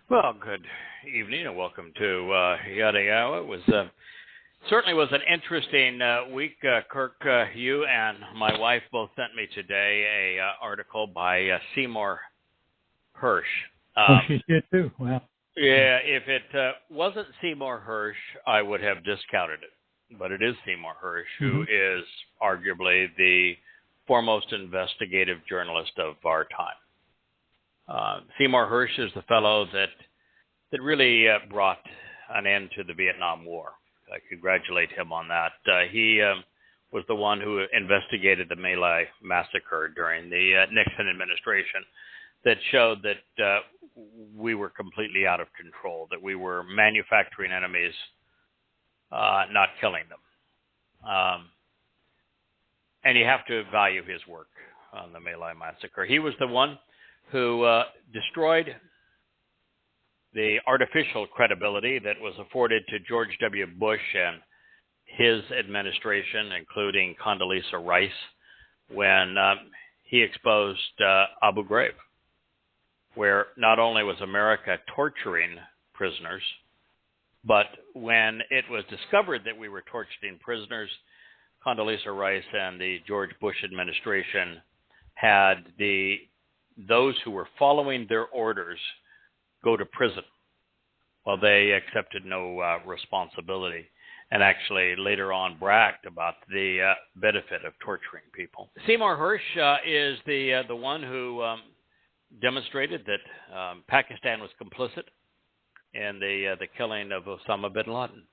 Well, good evening and welcome to Yada Yahowah. It was certainly was an interesting week. Kirk, you and my wife both sent me today a article by Seymour Hersh. She did too. Wow. Yeah, if it wasn't Seymour Hersh, I would have discounted it. But it is Seymour Hersh, who is arguably the foremost investigative journalist of our time. Seymour Hersh is the fellow that really brought an end to the Vietnam War. I congratulate him on that. He was the one who investigated the My Lai massacre during the Nixon administration that showed that we were completely out of control, that we were manufacturing enemies, not killing them. And you have to value his work on the My Lai massacre. He was the one who destroyed the artificial credibility that was afforded to George W. Bush and his administration, including Condoleezza Rice, when he exposed Abu Ghraib, where not only was America torturing prisoners, but when it was discovered that we were torturing prisoners, Condoleezza Rice and the George Bush administration had those who were following their orders go to prison while they accepted no responsibility, and actually later on bragged about the benefit of torturing people. Seymour Hersh is the one who demonstrated that Pakistan was complicit in the killing of Osama bin Laden.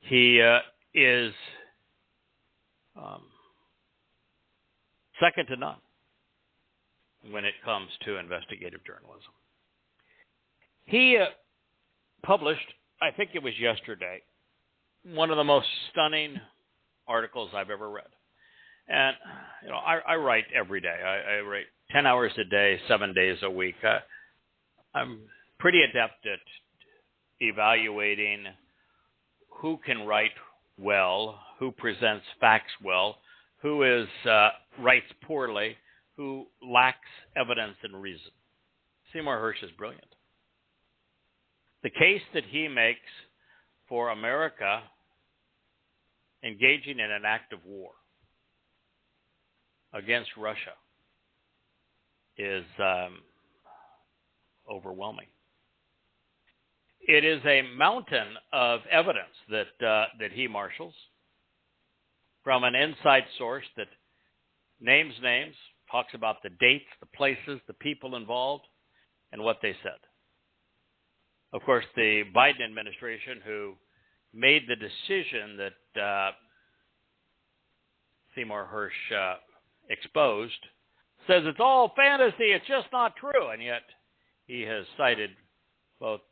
He is second to none when it comes to investigative journalism. He published, I think it was yesterday, one of the most stunning articles I've ever read. And, you know, I write every day. I write 10 hours a day, 7 days a week. I'm pretty adept at evaluating who can write well, who presents facts well, who writes poorly, who lacks evidence and reason. Seymour Hersh is brilliant. The case that he makes for America engaging in an act of war against Russia is overwhelming. It is a mountain of evidence that he marshals from an inside source that names names, talks about the dates, the places, the people involved, and what they said. Of course, the Biden administration, who made the decision that Seymour Hersh exposed, says it's all fantasy, it's just not true. And yet he has cited both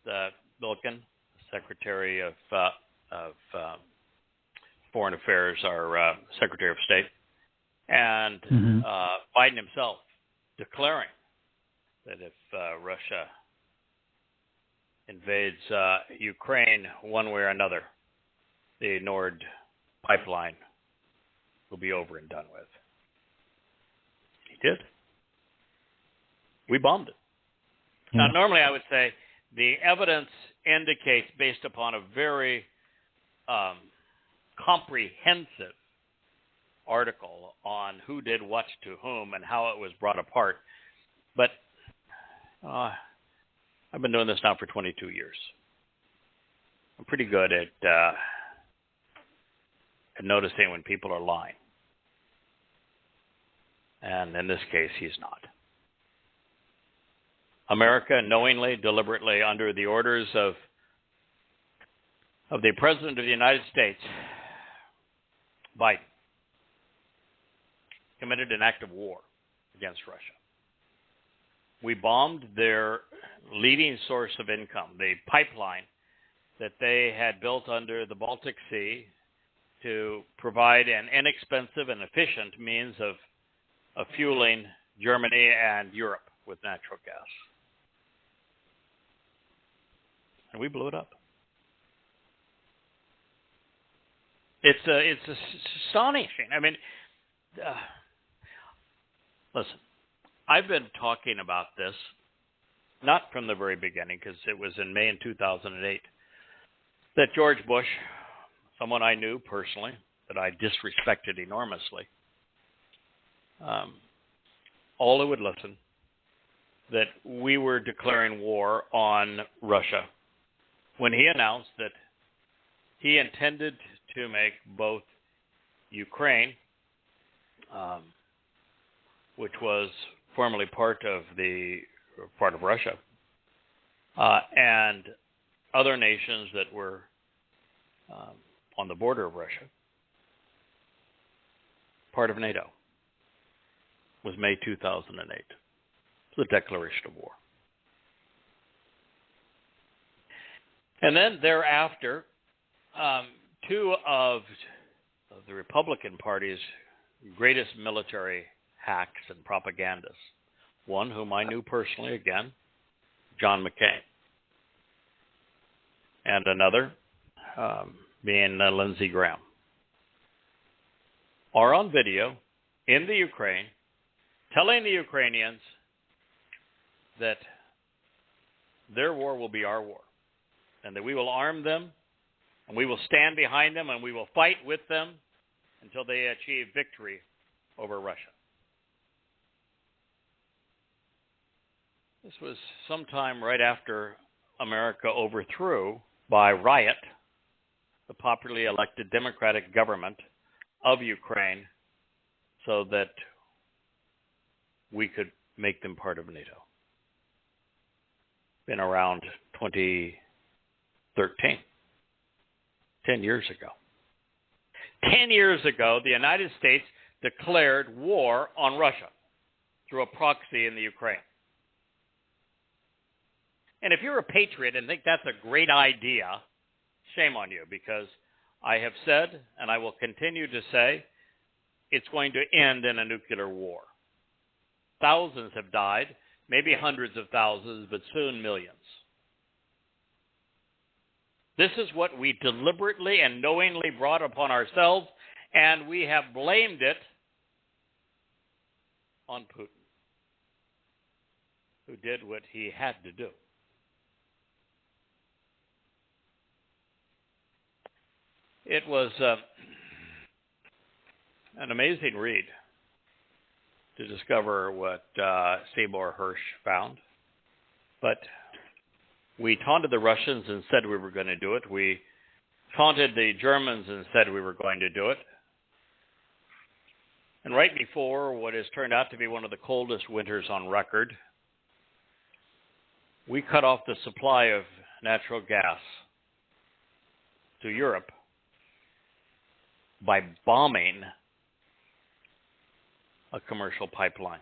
Bilkin, Secretary of Foreign Affairs, our Secretary of State, and Biden himself declaring that if Russia invades Ukraine one way or another, the Nord pipeline will be over and done with. He did. We bombed it. Now, normally I would say the evidence indicates, based upon a very comprehensive article on who did what to whom and how it was brought apart. But I've been doing this now for 22 years. I'm pretty good at noticing when people are lying. And in this case, he's not. America, knowingly, deliberately, under the orders of the President of the United States, Biden, committed an act of war against Russia. We bombed their leading source of income, the pipeline that they had built under the Baltic Sea to provide an inexpensive and efficient means of fueling Germany and Europe with natural gas. And we blew it up. It's astonishing. I mean, listen, I've been talking about this not from the very beginning, because it was in May in 2008, that George Bush, someone I knew personally, that I disrespected enormously, all who would listen, that we were declaring war on Russia when he announced that he intended to make both Ukraine, which was formerly part of Russia, and other nations that were on the border of Russia, part of NATO. It was May 2008. It was a declaration of war. And then thereafter, two of the Republican Party's greatest military hacks and propagandists, one whom I knew personally, again, John McCain, and another being Lindsey Graham, are on video in the Ukraine telling the Ukrainians that their war will be our war, and that we will arm them, and we will stand behind them, and we will fight with them until they achieve victory over Russia. This was sometime right after America overthrew, by riot, the popularly elected democratic government of Ukraine so that we could make them part of NATO. Been around 2013, 10 years ago. 10 years ago, the United States declared war on Russia through a proxy in the Ukraine. And if you're a patriot and think that's a great idea, shame on you, because I have said, and I will continue to say, it's going to end in a nuclear war. Thousands have died, maybe hundreds of thousands, but soon millions. This is what we deliberately and knowingly brought upon ourselves, and we have blamed it on Putin, who did what he had to do. It was an amazing read to discover what Seymour Hersh found. But we taunted the Russians and said we were going to do it. We taunted the Germans and said we were going to do it. And right before what has turned out to be one of the coldest winters on record, we cut off the supply of natural gas to Europe by bombing a commercial pipeline.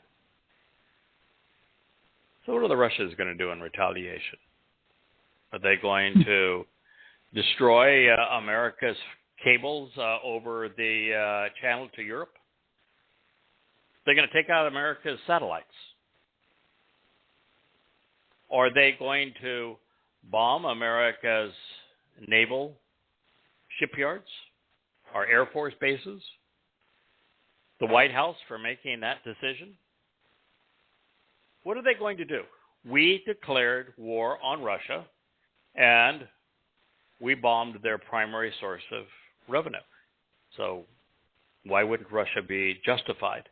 So what are the Russians going to do in retaliation? Are they going to destroy America's cables over the channel to Europe? They're going to take out America's satellites. Are they going to bomb America's naval shipyards, our Air Force bases, the White House for making that decision? What are they going to do? We declared war on Russia, and we bombed their primary source of revenue. So why wouldn't Russia be justified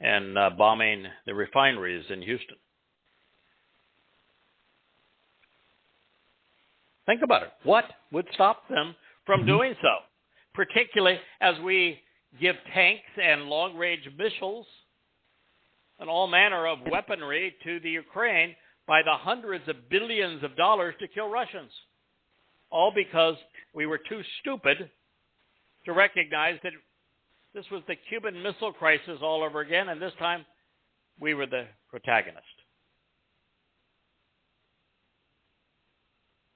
in bombing the refineries in Houston? Think about it. What would stop them from doing so? Particularly as we give tanks and long-range missiles and all manner of weaponry to the Ukraine by the hundreds of billions of dollars to kill Russians. All because we were too stupid to recognize that this was the Cuban Missile Crisis all over again, and this time we were the protagonist.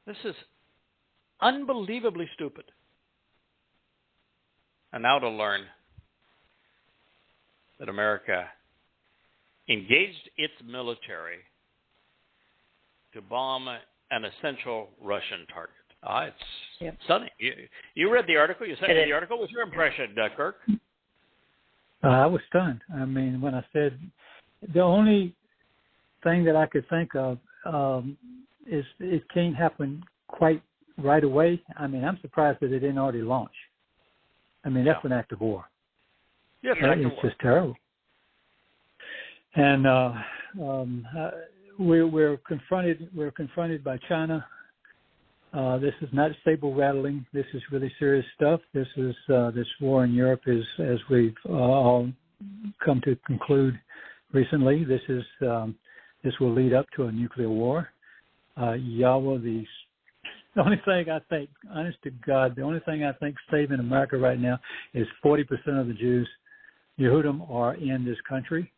This is unbelievably stupid. And now to learn that America engaged its military to bomb an essential Russian target. It's stunning. You read the article. You sent me the article. What's your impression, Kirk? I was stunned. I mean, when I said the only thing that I could think of it can't happen quite right away. I mean, I'm surprised that it didn't already launch. I mean, that's an act of war. Yes, it's just terrible. And we're confronted by China. This is not saber rattling. This is really serious stuff. This war in Europe is, as we've all come to conclude recently, this will lead up to a nuclear war. Yahweh, the only thing I think, honest to God, the only thing I think saving America right now is 40% of the Jews, Yehudim, are in this country,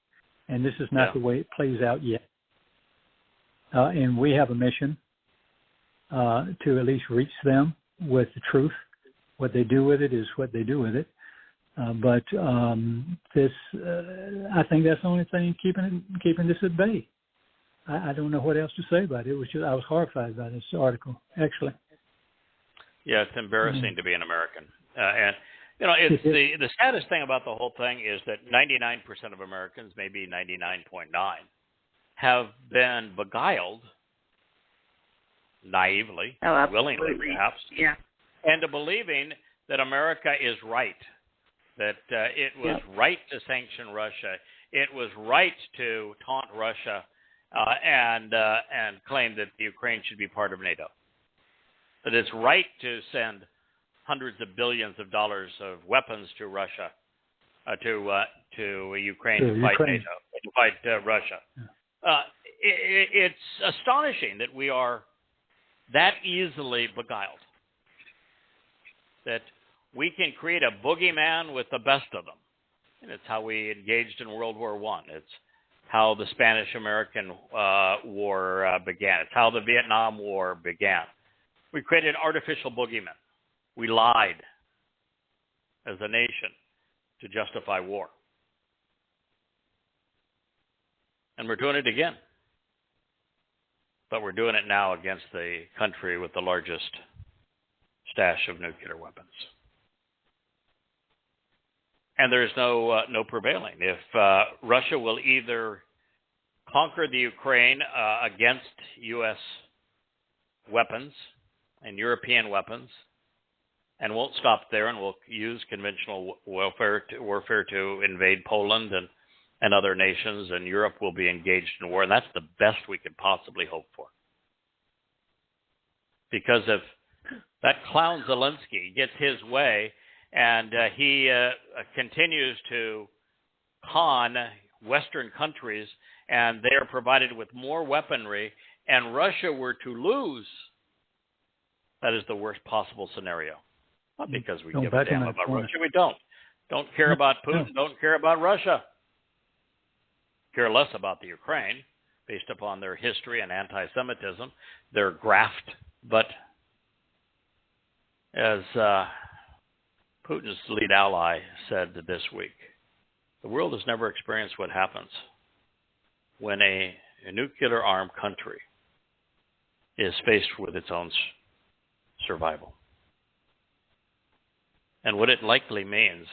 and this is not the way it plays out yet. And we have a mission to at least reach them with the truth. What they do with it is what they do with it. But this, I think that's the only thing keeping this at bay. I don't know what else to say about it. I was horrified by this article, actually. Yeah, it's embarrassing to be an American. And, it's the saddest thing about the whole thing is that 99% of Americans, maybe 99.9, have been beguiled, naively, willingly perhaps, into believing that America is right, that it was right to sanction Russia, it was right to taunt Russia, and claim that the Ukraine should be part of NATO, that it's right to send hundreds of billions of dollars of weapons to Russia, to Ukraine to fight NATO, to fight Russia. It's astonishing that we are that easily beguiled, that we can create a boogeyman with the best of them. And it's how we engaged in World War I. It's how the Spanish-American War began. It's how the Vietnam War began. We created artificial boogeymen. We lied as a nation to justify war. And we're doing it again. But we're doing it now against the country with the largest stash of nuclear weapons. And there's no prevailing. If Russia will either conquer the Ukraine against U.S. weapons and European weapons, and won't stop there, and will use conventional warfare to invade Poland and other nations, and Europe will be engaged in war, and that's the best we could possibly hope for. Because if that clown Zelensky gets his way, and he continues to con Western countries, and they are provided with more weaponry, and Russia were to lose, that is the worst possible scenario. Not because we give a damn about Russia. We don't. Don't care about Putin. Don't care about Russia. Care less about the Ukraine, based upon their history and anti-Semitism, their graft. But as Putin's lead ally said this week, the world has never experienced what happens when a nuclear-armed country is faced with its own survival. And what it likely means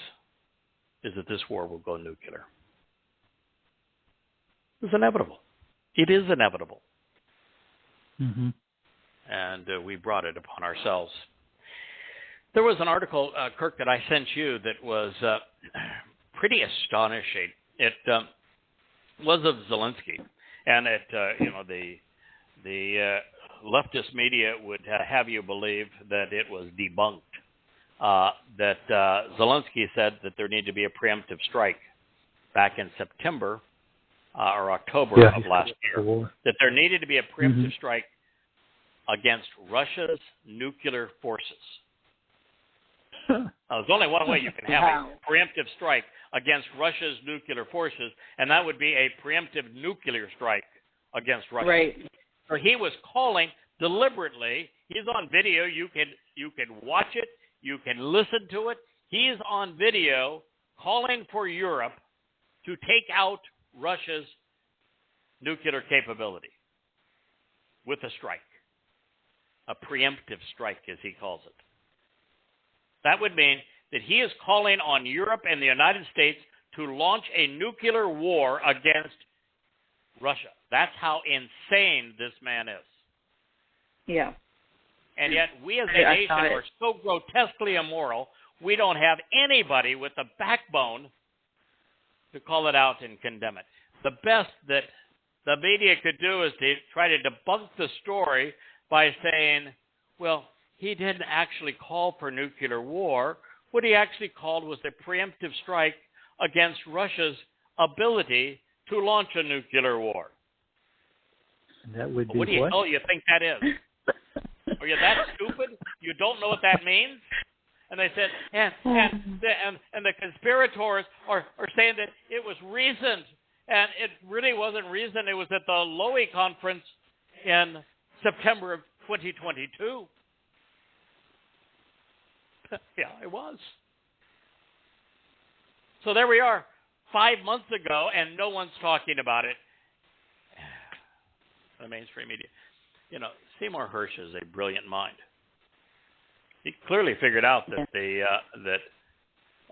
is that this war will go nuclear. It's inevitable. It is inevitable. Mm-hmm. And we brought it upon ourselves. There was an article, Kirk, that I sent you that was pretty astonishing. It was of Zelensky, and the leftist media would have you believe that it was debunked. That Zelensky said that there needed to be a preemptive strike back in September or October of last year. That there needed to be a preemptive strike against Russia's nuclear forces. There's only one way you can have a preemptive strike against Russia's nuclear forces, and that would be a preemptive nuclear strike against Russia. Right. So he was calling deliberately. He's on video. You can watch it. You can listen to it. He's on video calling for Europe to take out Russia's nuclear capability with a strike, a preemptive strike, as he calls it. That would mean that he is calling on Europe and the United States to launch a nuclear war against Russia, That's how insane this man is. Yeah. And yet we as a nation are so grotesquely immoral, we don't have anybody with the backbone to call it out and condemn it. The best that the media could do is to try to debunk the story by saying, well, he didn't actually call for nuclear war. What he actually called was a preemptive strike against Russia's ability to launch a nuclear war. That would be what do you, oh, you think that is? Are you that stupid? You don't know what that means? And they said, and the conspirators are saying that it was reasoned, and it really wasn't reasoned. It was at the Lowy conference in September of 2022. Yeah, it was. So there we are, 5 months ago, and no one's talking about it. The mainstream media. You know, Seymour Hersh is a brilliant mind. He clearly figured out that that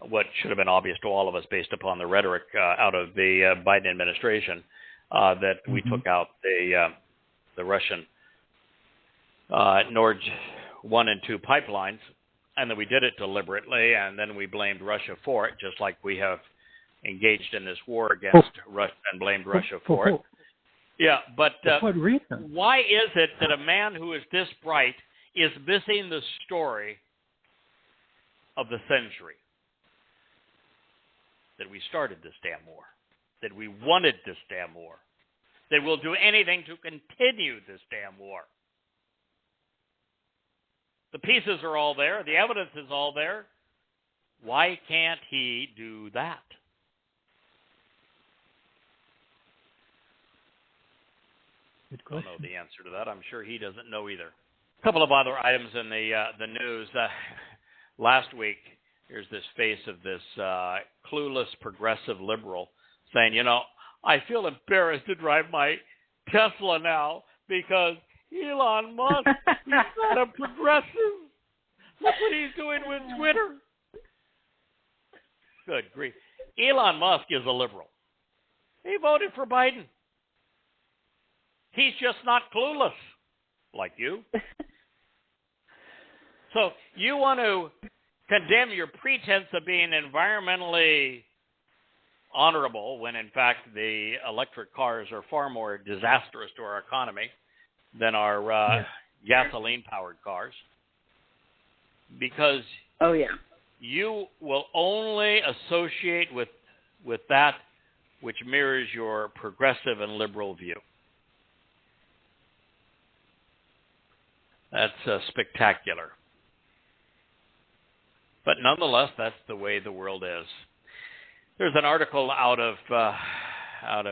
what should have been obvious to all of us based upon the rhetoric out of the Biden administration, that we took out the Russian Nord 1 and 2 pipelines, and that we did it deliberately, and then we blamed Russia for it, just like we have engaged in this war against Russia and blamed Russia for it. Yeah, but what reason? Why is it that a man who is this bright is missing the story of the century? That we started this damn war, that we wanted this damn war, that we'll do anything to continue this damn war. The pieces are all there. The evidence is all there. Why can't he do that? Good I don't question. know the answer to that. I'm sure he doesn't know either. A couple of other items in the news. Last week, here's this face of this clueless progressive liberal saying, you know, I feel embarrassed to drive my Tesla now because Elon Musk, he's not a progressive. Look what he's doing with Twitter. Good grief. Elon Musk is a liberal. He voted for Biden. He's just not clueless, like you. So you want to condemn your pretense of being environmentally honorable when, in fact, the electric cars are far more disastrous to our economy than our gasoline-powered cars. Because you will only associate with that which mirrors your progressive and liberal view. That's spectacular. But nonetheless, that's the way the world is. There's an article out of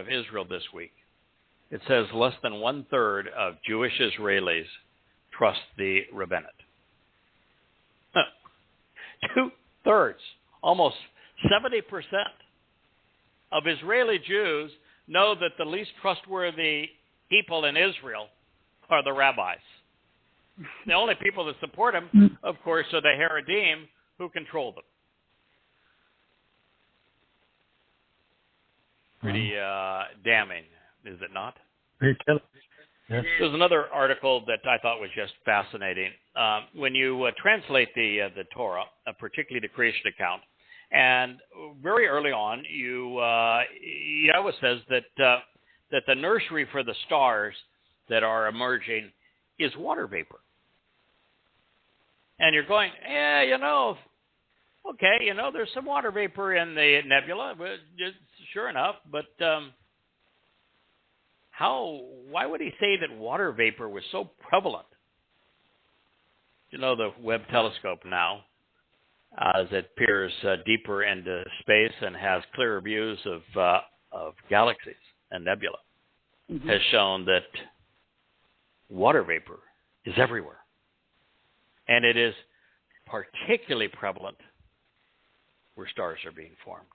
Israel this week. It says less than 1/3 of Jewish Israelis trust the rabbinate. 2/3, almost 70% of Israeli Jews know that the least trustworthy people in Israel are the rabbis. The only people that support them, of course, are the Haredim who control them. Pretty damning, is it not? Very telling. Yes. There's another article that I thought was just fascinating. When you translate the Torah, particularly the creation account, and very early on, Yahweh says that the nursery for the stars that are emerging is water vapor. And you're going, okay, there's some water vapor in the nebula, but sure enough, but why would he say that water vapor was so prevalent? The Webb telescope now, as it peers deeper into space and has clearer views of galaxies and nebula, has shown that water vapor is everywhere. And it is particularly prevalent where stars are being formed.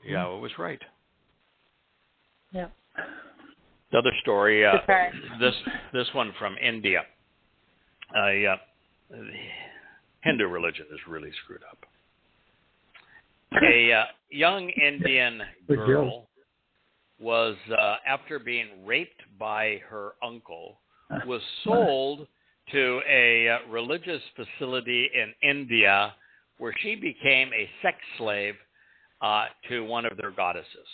Yahweh was right. Yeah. The other story, this one from India. The Hindu religion is really screwed up. A young Indian girl was, after being raped by her uncle, was sold to a religious facility in India where she became a sex slave to one of their goddesses.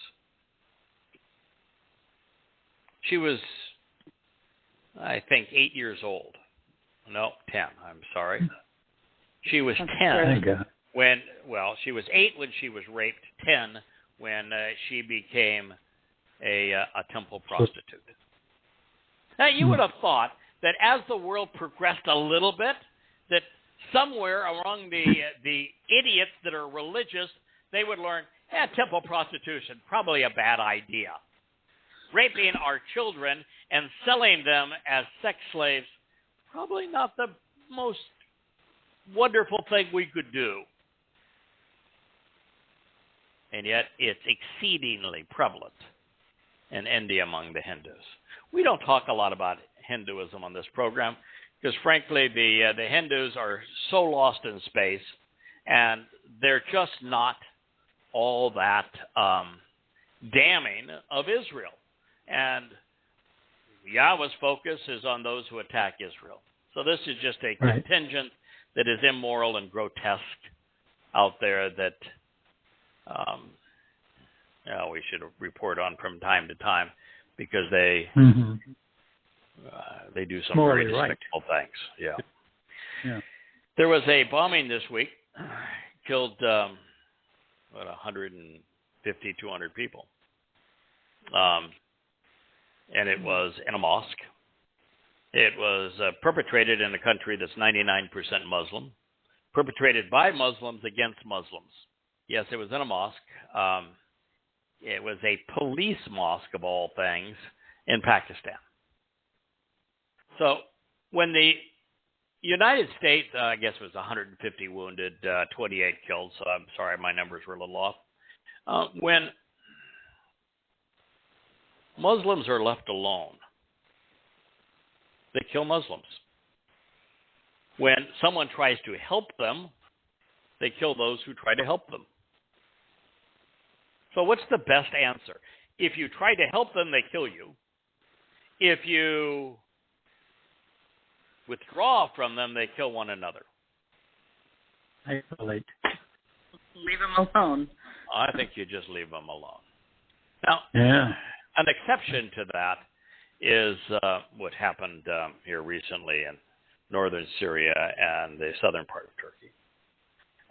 She was, I think, 8 years old. No, 10. I'm sorry. She was 10 when, well, she was 8 when she was raped, 10 when she became a temple prostitute. Now, you would have thought that as the world progressed a little bit, that somewhere among the idiots that are religious, they would learn, temple prostitution, probably a bad idea. Raping our children and selling them as sex slaves, probably not the most wonderful thing we could do. And yet it's exceedingly prevalent in India among the Hindus. We don't talk a lot about Hinduism on this program because, frankly, the Hindus are so lost in space, and they're just not all that damning of Israel. And Yahweh's focus is on those who attack Israel. So this is just a contingent that is immoral and grotesque out there that we should report on from time to time because they do some very despicable things. Yeah. There was a bombing this week, killed 150, 200 people. And it was in a mosque. It was perpetrated in a country that's 99% Muslim, perpetrated by Muslims against Muslims. Yes, it was in a mosque. It was a police mosque, of all things, in Pakistan. So when the United States, I guess it was 150 wounded, 28 killed, so I'm sorry, my numbers were a little off. When Muslims are left alone, they kill Muslims. When someone tries to help them, they kill those who try to help them. So what's the best answer? If you try to help them, they kill you. If you withdraw from them, they kill one another. Isolate. Leave them alone. I think you just leave them alone. Now, an exception to that is what happened here recently in northern Syria and the southern part of Turkey.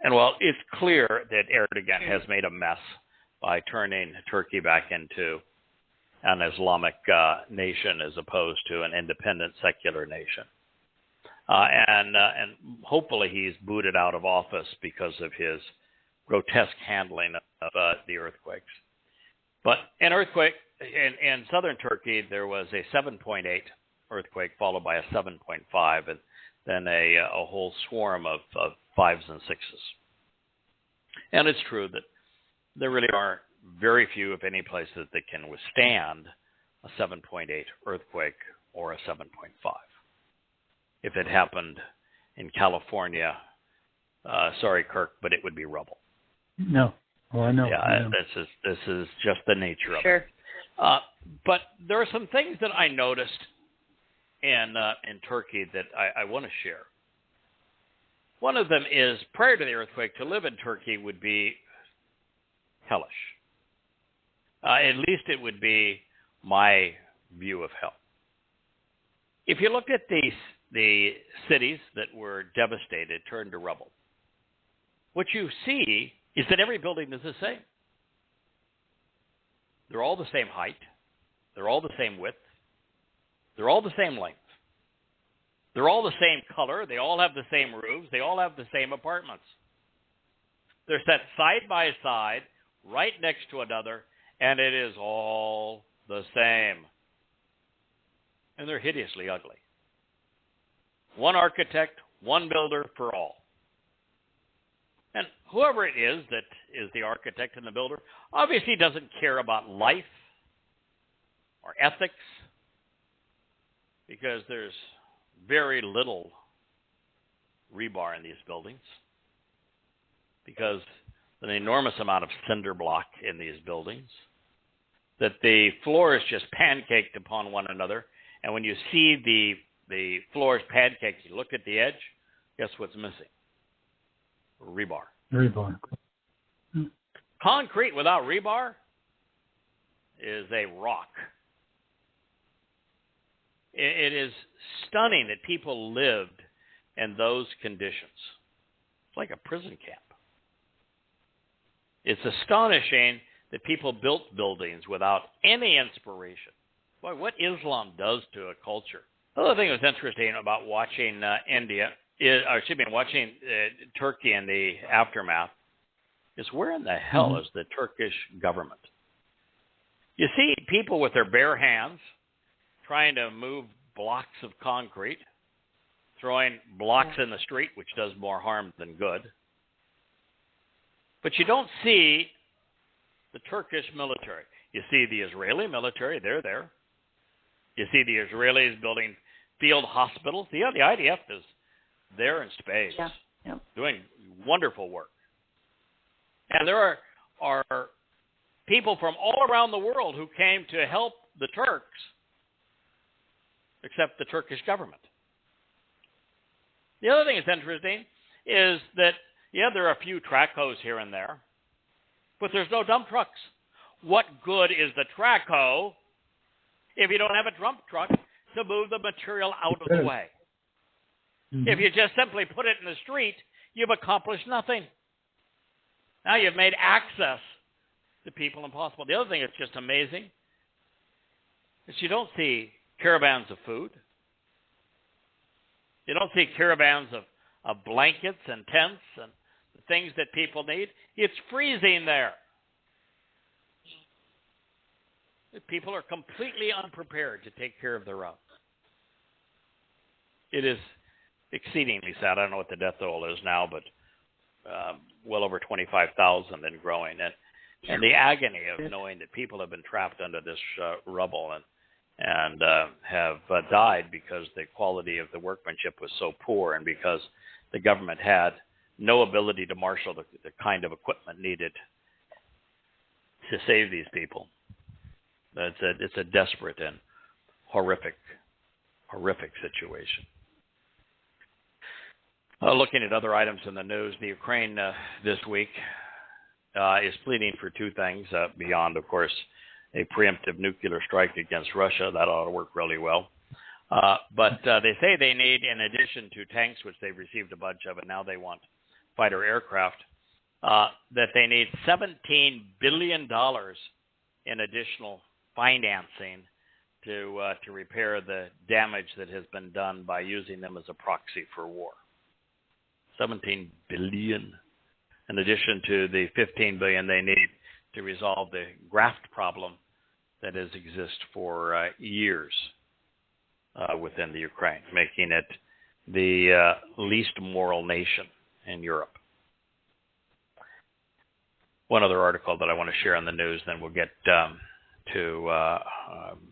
And while it's clear that Erdogan has made a mess by turning Turkey back into an Islamic nation as opposed to an independent secular nation. And hopefully he's booted out of office because of his grotesque handling of the earthquakes. But an earthquake in southern Turkey, there was a 7.8 earthquake followed by a 7.5 and then a whole swarm of 5s and 6s. And it's true that there really are very few, if any, places that can withstand a 7.8 earthquake or a 7.5. If it happened in California, sorry, Kirk, but it would be rubble. No. Oh, I know. Yeah, I know. This is just the nature of Sure. it. But there are some things that I noticed in Turkey that I want to share. One of them is, prior to the earthquake, to live in Turkey would be hellish. At least it would be my view of hell. If you looked at the cities that were devastated, turned to rubble, what you see is that every building is the same. They're all the same height. They're all the same width. They're all the same length. They're all the same color. They all have the same roofs. They all have the same apartments. They're set side by side, right next to another, and it is all the same. And they're hideously ugly. One architect, one builder for all. And whoever it is that is the architect and the builder obviously doesn't care about life or ethics, because there's very little rebar in these buildings, because an enormous amount of cinder block in these buildings, that the floors just pancaked upon one another. And when you see the floors pancaked, you look at the edge, guess what's missing? Rebar. Rebar. Concrete without rebar is a rock. It is stunning that people lived in those conditions. It's like a prison camp. It's astonishing that people built buildings without any inspiration. Boy, what Islam does to a culture. Another thing that was interesting about watching watching Turkey in the aftermath is where in the hell is the Turkish government? You see people with their bare hands trying to move blocks of concrete, throwing blocks in the street, which does more harm than good. But you don't see the Turkish military. You see the Israeli military, they're there. You see the Israelis building field hospitals. The IDF is there in spades, doing wonderful work. And there are people from all around the world who came to help the Turks, except the Turkish government. The other thing that's interesting is that, there are a few track hoes here and there, but there's no dump trucks. What good is the track hoe if you don't have a dump truck to move the material out of the way? If you just simply put it in the street, you've accomplished nothing. Now you've made access to people impossible. The other thing that's just amazing is you don't see caravans of food. You don't see caravans of blankets and tents and the things that people need. It's freezing there. People are completely unprepared to take care of their own. It is exceedingly sad. I don't know what the death toll is now, but well over 25,000 and growing. And the agony of knowing that people have been trapped under this rubble and have died because the quality of the workmanship was so poor and because the government had no ability to marshal the kind of equipment needed to save these people. It's a desperate and horrific situation. Looking at other items in the news, the Ukraine this week is pleading for two things beyond, of course, a preemptive nuclear strike against Russia. That ought to work really well. But they say they need, in addition to tanks, which they've received a bunch of, and now they want fighter aircraft, that they need $17 billion in additional financing to repair the damage that has been done by using them as a proxy for war. $17 billion, in addition to the $15 billion they need to resolve the graft problem that has existed for years within the Ukraine, making it the least moral nation in Europe. One other article that I want to share on the news, then we'll get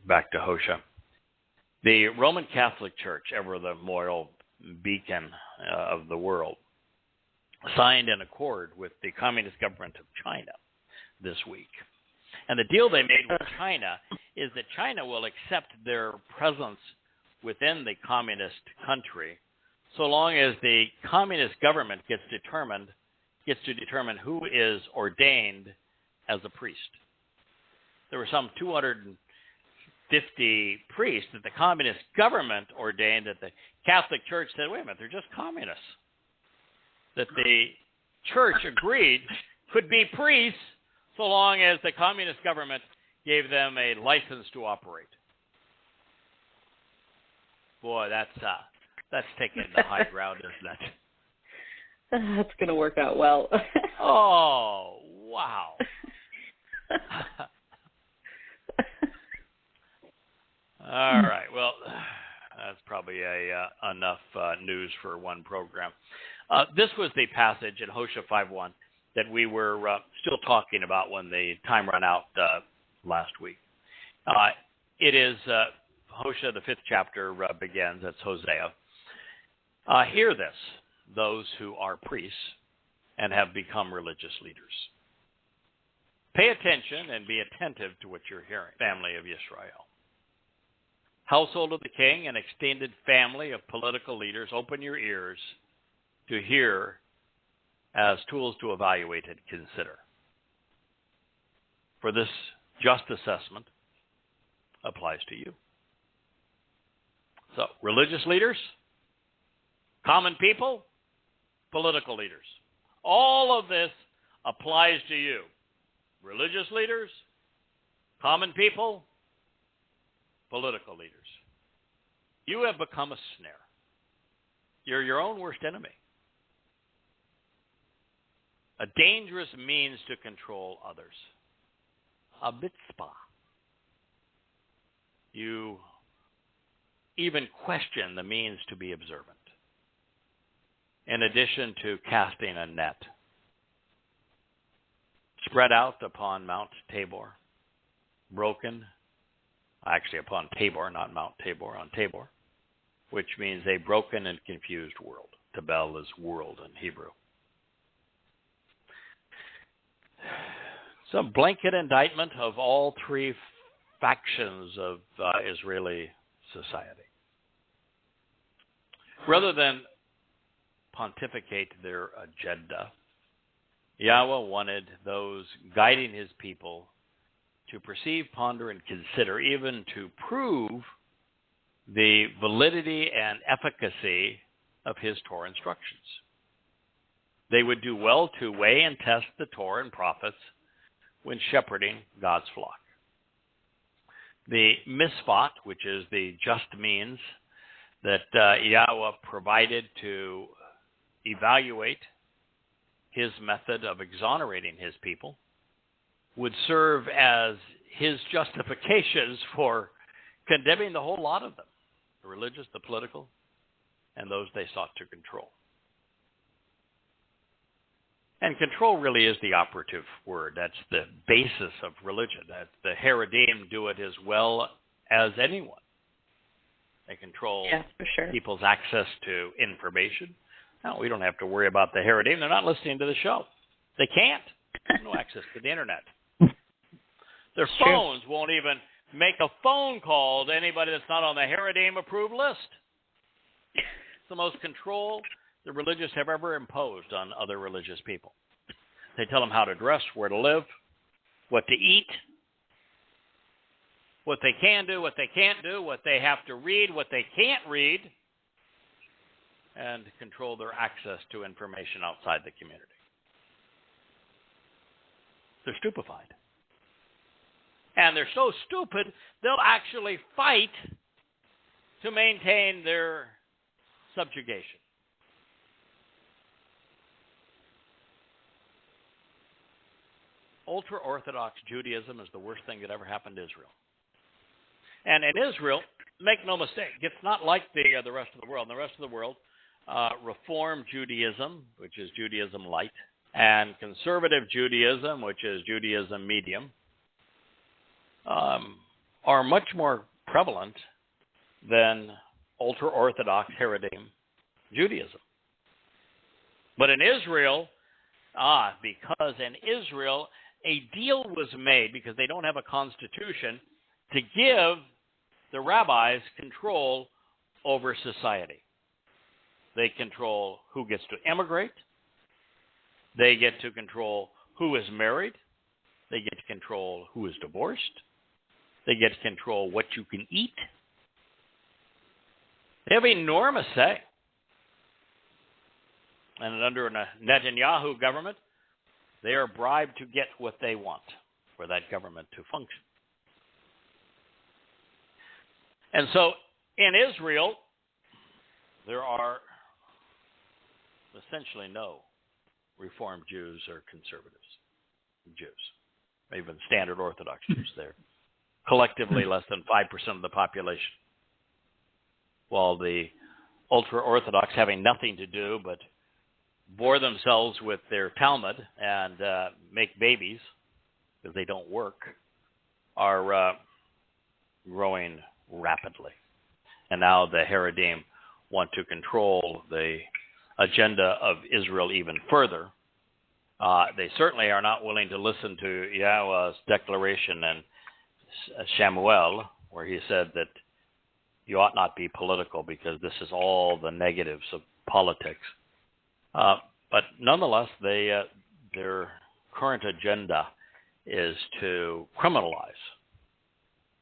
back to Hosea. The Roman Catholic Church, ever the moral beacon of the world, signed an accord with the Communist government of China this week. And the deal they made with China is that China will accept their presence within the communist country so long as the communist government gets to determine who is ordained as a priest. There were some 250 priests that the communist government ordained, that the Catholic Church said, wait a minute, they're just communists. That the church agreed could be priests so long as the communist government gave them a license to operate. Boy, that's taking the high ground, isn't it? That's going to work out well. Oh, wow. All right. Well, that's probably enough news for one program. This was the passage in Hosea 5:1 that we were still talking about when the time ran out last week. It is Hosea, the 5th chapter begins. That's Hosea. Hear this, those who are priests, and have become religious leaders. Pay attention and be attentive to what you're hearing, family of Israel. Household of the king and extended family of political leaders, open your ears to hear as tools to evaluate and consider. For this just assessment applies to you. So, religious leaders, common people, political leaders. All of this applies to you. Religious leaders, common people, political leaders. You have become a snare. You're your own worst enemy. A dangerous means to control others. A mitzvah. You even question the means to be observant. In addition to casting a net spread out upon Mount Tabor, broken, actually upon Tabor, not Mount Tabor, on Tabor, which means a broken and confused world. Tabel is world in Hebrew. Some blanket indictment of all three factions of Israeli society. Rather than pontificate their agenda, Yahweh wanted those guiding his people to perceive, ponder, and consider, even to prove the validity and efficacy of his Torah instructions. They would do well to weigh and test the Torah and prophets when shepherding God's flock. The misfot, which is the just means that Yahweh provided to evaluate his method of exonerating his people, would serve as his justifications for condemning the whole lot of them, the religious, the political, and those they sought to control. And control really is the operative word. That's the basis of religion. That the Haredim do it as well as anyone. They control people's access to information. No, we don't have to worry about the Haredim. They're not listening to the show. They can't. No access to the internet. Their phones won't even make a phone call to anybody that's not on the Haredim approved list. It's the most control the religious have ever imposed on other religious people. They tell them how to dress, where to live, what to eat, what they can do, what they can't do, what they have to read, what they can't read, and control their access to information outside the community. They're stupefied. And they're so stupid, they'll actually fight to maintain their subjugation. Ultra-Orthodox Judaism is the worst thing that ever happened to Israel. And in Israel, make no mistake, it's not like the rest of the world. In the rest of the world, Reform Judaism, which is Judaism light, and Conservative Judaism, which is Judaism medium, are much more prevalent than ultra-Orthodox Haredim Judaism. But in Israel, because in Israel, a deal was made, because they don't have a constitution, to give the rabbis control over society. They control who gets to emigrate. They get to control who is married. They get to control who is divorced. They get to control what you can eat. They have enormous say. And under a Netanyahu government, they are bribed to get what they want for that government to function. And so in Israel, there are essentially no Reformed Jews or conservatives Jews, even standard Orthodox Jews there. Collectively less than 5% of the population. While the ultra-Orthodox, having nothing to do but bore themselves with their Talmud and make babies, because they don't work, are growing rapidly. And now the Haredim want to control the agenda of Israel even further They certainly are not willing to listen to Yahweh's declaration in Shamuel, where he said that you ought not be political because this is all the negatives of politics. But nonetheless, their current agenda is to criminalize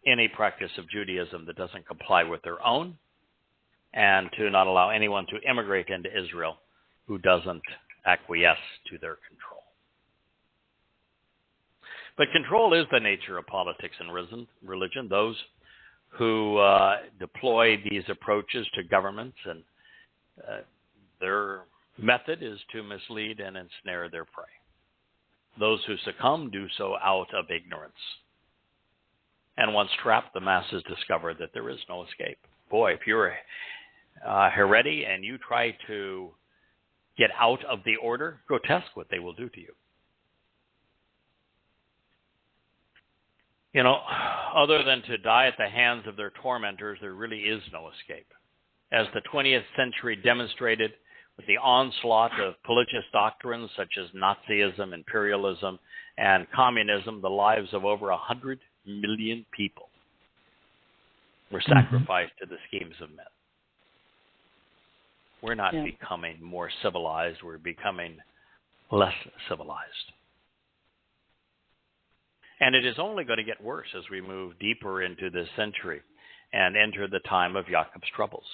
any practice of Judaism that doesn't comply with their own, and to not allow anyone to immigrate into Israel who doesn't acquiesce to their control. But control is the nature of politics and religion. Those who deploy these approaches to governments, and their method is to mislead and ensnare their prey. Those who succumb do so out of ignorance. And once trapped, the masses discover that there is no escape. Boy, if you're Haredi and you try to get out of the order, grotesque what they will do to you. You know, other than to die at the hands of their tormentors, there really is no escape. As the 20th century demonstrated with the onslaught of pernicious doctrines such as Nazism, imperialism, and communism, the lives of over 100 million people were sacrificed to the schemes of men. We're not becoming more civilized, we're becoming less civilized. And it is only going to get worse as we move deeper into this century and enter the time of Jacob's troubles.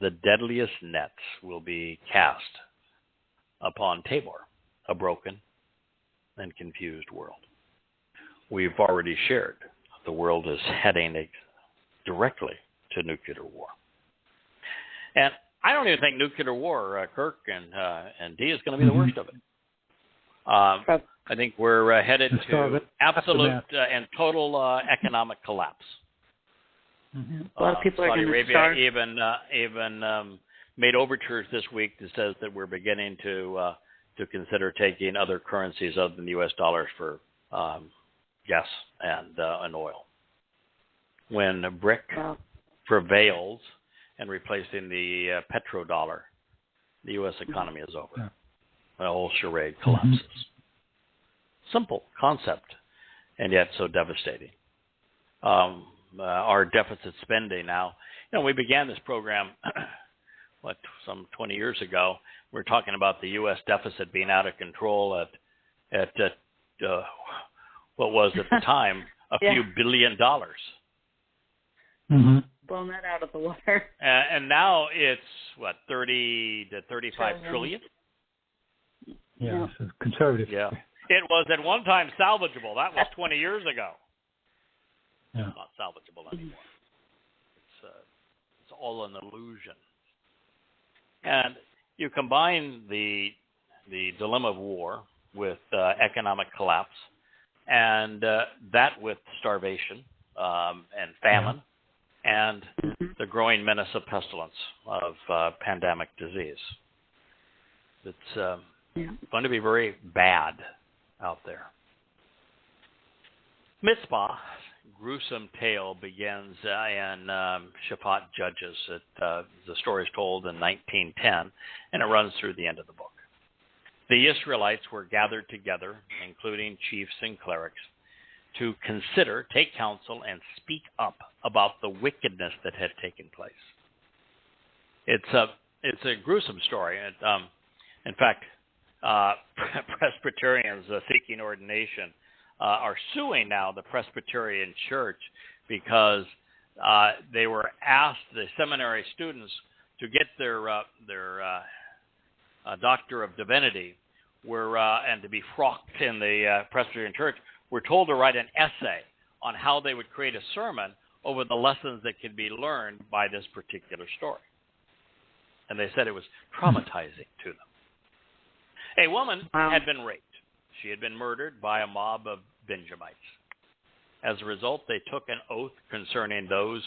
The deadliest nets will be cast upon Tabor, a broken and confused world. We've already shared the world is heading directly to nuclear war. And I don't even think nuclear war, Kirk and Dee, is going to be the worst of it. I think we're headed to absolute and total economic collapse. A lot of people Saudi are going to Arabia even made overtures this week that says that we're beginning to consider taking other currencies other than the U.S. dollars for gas and oil. When a BRIC prevails and replacing the petrodollar, the U.S. economy is over. The whole charade collapses. Simple concept, and yet so devastating. Our deficit spending now, we began this program, some 20 years ago. We're talking about the U.S. deficit being out of control at what was at the time a few $1 billion. Blown that out of the water. And now it's, 30 to 35 trillion? Yeah, it's conservative. Yeah. It was at one time salvageable. That was 20 years ago. Yeah. It's not salvageable anymore. It's all an illusion. And you combine the dilemma of war with economic collapse, and that with starvation and famine, and the growing menace of pestilence, of pandemic disease. It's going to be very bad out there. Mitzvah, gruesome tale, begins in Shabat Judges. The story is told in 1910, and it runs through the end of the book. The Israelites were gathered together, including chiefs and clerics, to consider, take counsel, and speak up about the wickedness that had taken place. It's a gruesome story. In fact, Presbyterians seeking ordination are suing now the Presbyterian Church because they were asked, the seminary students, to get their Doctor of Divinity and to be frocked in the Presbyterian Church, were told to write an essay on how they would create a sermon over the lessons that could be learned by this particular story. And they said it was traumatizing to them. A woman had been raped. She had been murdered by a mob of Benjamites. As a result, they took an oath concerning those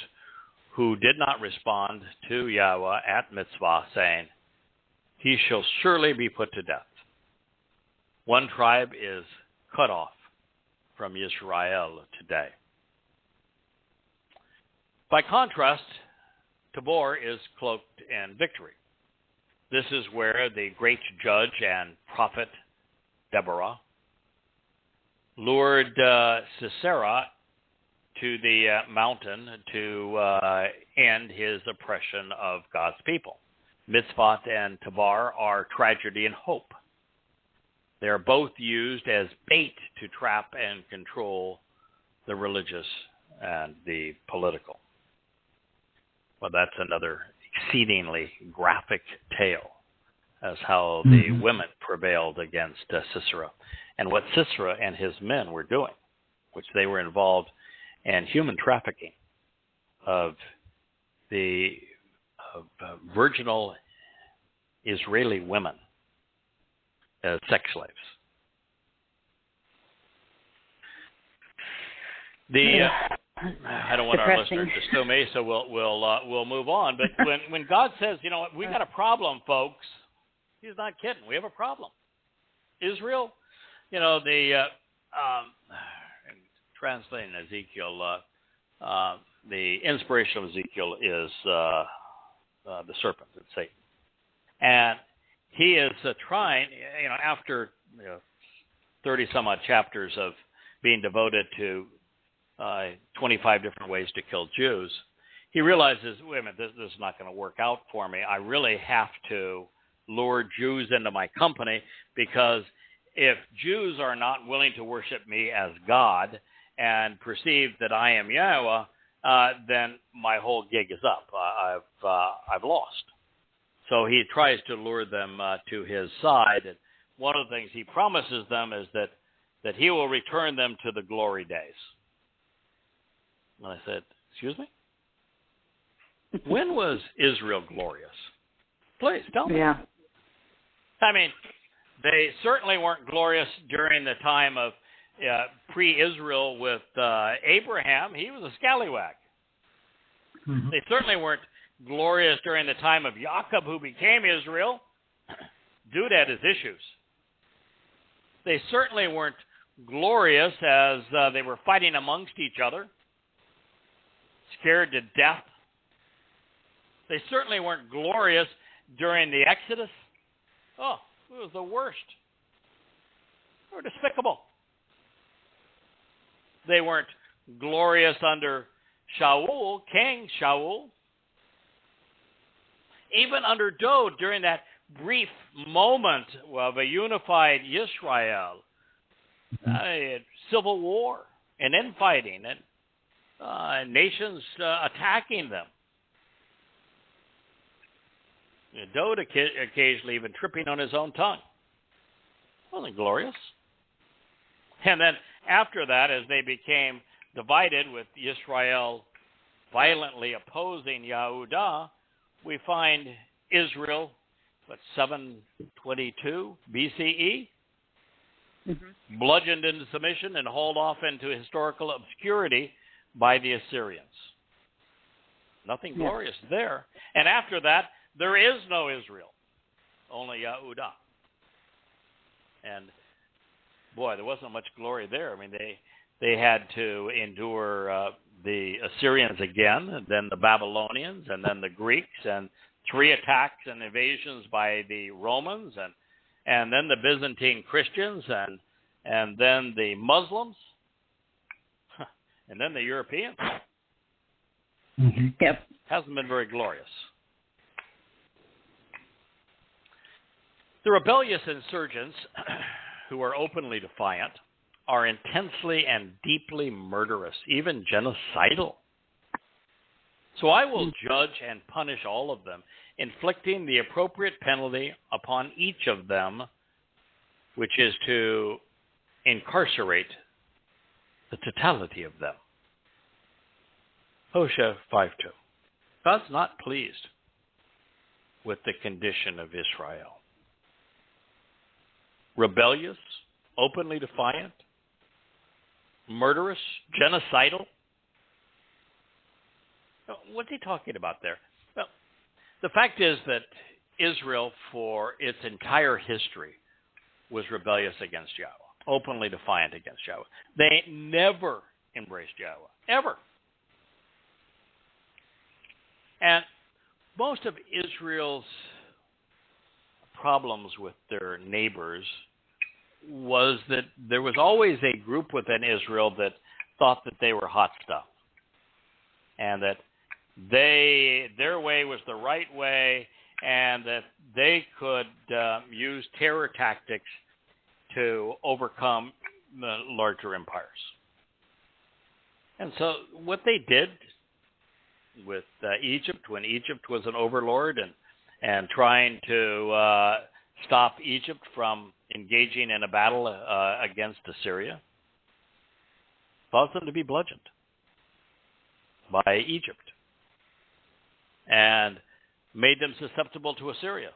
who did not respond to Yahweh at mitzvah, saying, "He shall surely be put to death." One tribe is cut off from Israel today. By contrast, Tabor is cloaked in victory. This is where the great judge and prophet Deborah, lured Sisera to the mountain to end his oppression of God's people. Mitzvot and Tabor are tragedy and hope. They are both used as bait to trap and control the religious and the political. Well, that's another exceedingly graphic tale as how the women prevailed against Sisera and what Sisera and his men were doing, which they were involved in human trafficking of virginal Israeli women as sex slaves. I don't want our listeners to sue me, so we'll move on. But when God says, you know what, we got a problem, folks, He's not kidding. We have a problem. Israel, you know, translating Ezekiel, the inspiration of Ezekiel is the serpent, it's Satan. And he is trying, you know, after 30 some odd chapters of being devoted to 25 different ways to kill Jews, he realizes, wait a minute, this is not going to work out for me. I really have to lure Jews into my company, because if Jews are not willing to worship me as God and perceive that I am Yahweh, then my whole gig is up. I've lost. So he tries to lure them to his side. And one of the things he promises them is that he will return them to the glory days. And I said, excuse me? When was Israel glorious? Please, tell me. Yeah. I mean, they certainly weren't glorious during the time of pre-Israel with Abraham. He was a scallywag. Mm-hmm. They certainly weren't glorious during the time of Jacob, who became Israel. Dude had his issues. They certainly weren't glorious as they were fighting amongst each other, scared to death. They certainly weren't glorious during the Exodus. Oh, it was the worst. They were despicable. They weren't glorious under Shaul, King Shaul. Even under Dod, during that brief moment of a unified Israel, civil war and infighting and nations attacking them. Dod occasionally even tripping on his own tongue. Wasn't glorious. And then after that, as they became divided with Israel violently opposing Yehudah, we find Israel, 722 BCE, bludgeoned into submission and hauled off into historical obscurity by the Assyrians. Nothing glorious there. And after that, there is no Israel, only Yehudah. And boy, there wasn't much glory there. I mean, they had to endure the Assyrians again, and then the Babylonians, and then the Greeks, and 3 attacks and invasions by the Romans, and then the Byzantine Christians, and then the Muslims, and then the Europeans. Mm-hmm. Yep. Hasn't been very glorious. The rebellious insurgents, who are openly defiant, are intensely and deeply murderous, even genocidal. So I will judge and punish all of them, inflicting the appropriate penalty upon each of them, which is to incarcerate the totality of them. Hosea 5:2. God's not pleased with the condition of Israel. Rebellious, openly defiant, murderous, genocidal. What's he talking about there? Well, the fact is that Israel, for its entire history, was rebellious against Yahweh, openly defiant against Yahweh. They never embraced Yahweh, ever. And most of Israel's problems with their neighbors was that there was always a group within Israel that thought that they were hot stuff, and that their way was the right way, and that they could use terror tactics to overcome the larger empires. And so what they did with Egypt, when Egypt was an overlord and trying to stop Egypt from engaging in a battle against Assyria, caused them to be bludgeoned by Egypt and made them susceptible to Assyria.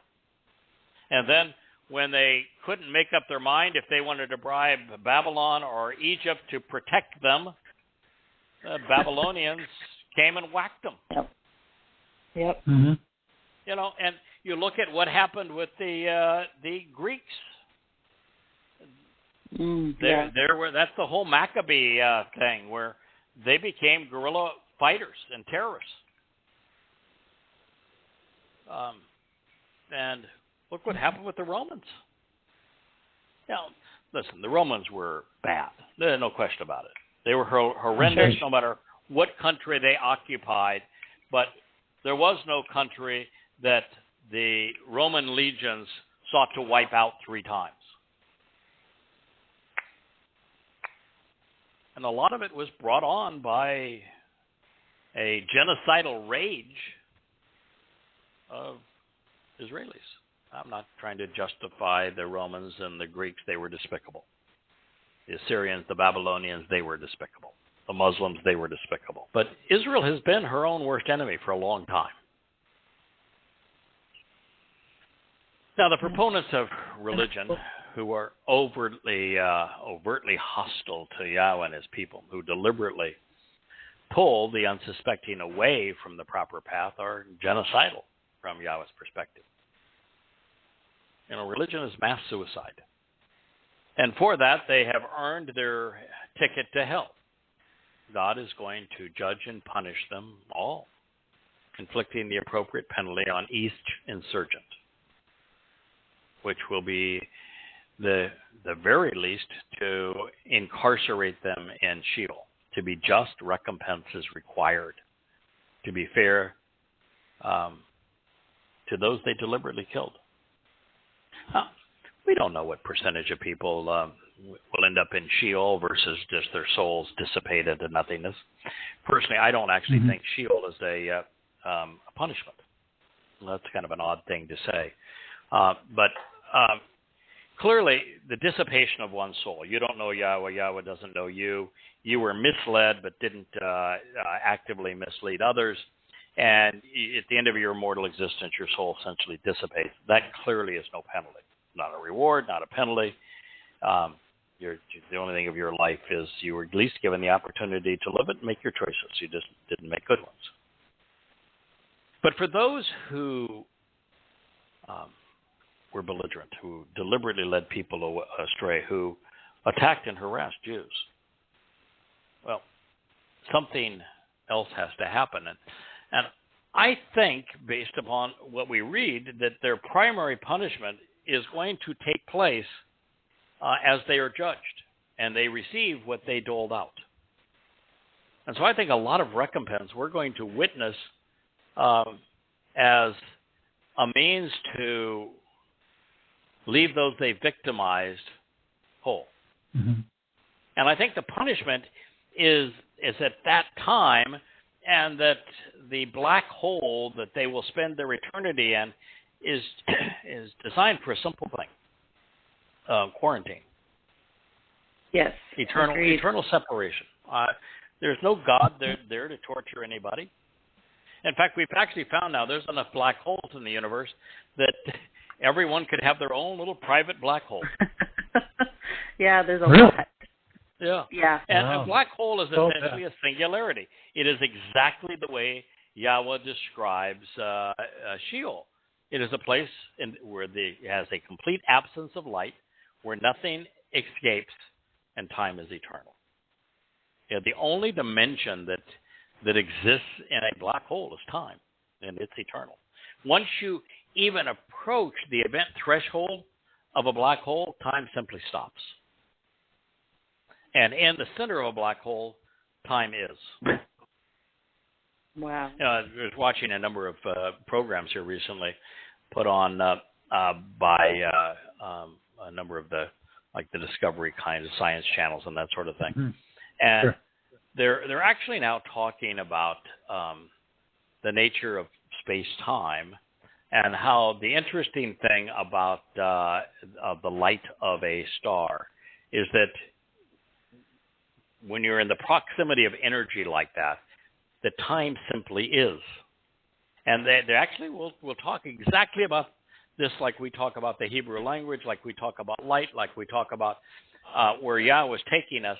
And then when they couldn't make up their mind if they wanted to bribe Babylon or Egypt to protect them, the Babylonians came and whacked them. Yep. Mm-hmm. You know, and you look at what happened with the Greeks. That's the whole Maccabee thing, where they became guerrilla fighters and terrorists. And look what happened with the Romans. Now, listen, the Romans were bad. There's no question about it. They were horrendous no matter what country they occupied, but there was no country that the Roman legions sought to wipe out 3 times. And a lot of it was brought on by a genocidal rage of Israelis. I'm not trying to justify the Romans and the Greeks. They were despicable. The Assyrians, the Babylonians, they were despicable. The Muslims, they were despicable. But Israel has been her own worst enemy for a long time. Now, the proponents of religion, who are overtly hostile to Yahweh and his people, who deliberately pull the unsuspecting away from the proper path, are genocidal from Yahweh's perspective. You know, religion is mass suicide. And for that, they have earned their ticket to hell. God is going to judge and punish them all, inflicting the appropriate penalty on each insurgent, which will be the very least to incarcerate them in Sheol. To be just, recompense is required. To be fair to those they deliberately killed. We don't know what percentage of people will end up in Sheol versus just their souls dissipated to nothingness. Personally, I don't actually think Sheol is a punishment. That's kind of an odd thing to say. But clearly, the dissipation of one's soul. You don't know Yahweh. Yahweh doesn't know you. You were misled but didn't actively mislead others. And at the end of your mortal existence, your soul essentially dissipates. That clearly is no penalty. Not a reward, not a penalty. The only thing of your life is you were at least given the opportunity to live it and make your choices. You just didn't make good ones. But for those who were belligerent, who deliberately led people astray, who attacked and harassed Jews, well, something else has to happen. And I think, based upon what we read, that their primary punishment is going to take place as they are judged and they receive what they doled out. And so I think a lot of recompense we're going to witness as a means to leave those they victimized whole. Mm-hmm. And I think the punishment is at that time, and that the black hole that they will spend their eternity in is designed for a simple thing: quarantine. Yes. Eternal separation. There's no God there to torture anybody. In fact, we've actually found now there's enough black holes in the universe that everyone could have their own little private black hole. Yeah, there's a lot. Yeah. And a black hole is essentially a singularity. It is exactly the way Yahweh describes Sheol. It is a place where it has a complete absence of light, where nothing escapes, and time is eternal. Yeah, the only dimension that exists in a black hole is time, and it's eternal. Once you even approach the event threshold of a black hole, time simply stops. And in the center of a black hole, time is. Wow. I was watching a number of programs here recently put on by a number of the Discovery kind of science channels and that sort of thing. Mm-hmm. And Sure. they're actually now talking about the nature of space-time and how the interesting thing about the light of a star is that when you're in the proximity of energy like that, the time simply is. And they actually will talk exactly about this, like we talk about the Hebrew language, like we talk about light, like we talk about where Yahweh is taking us,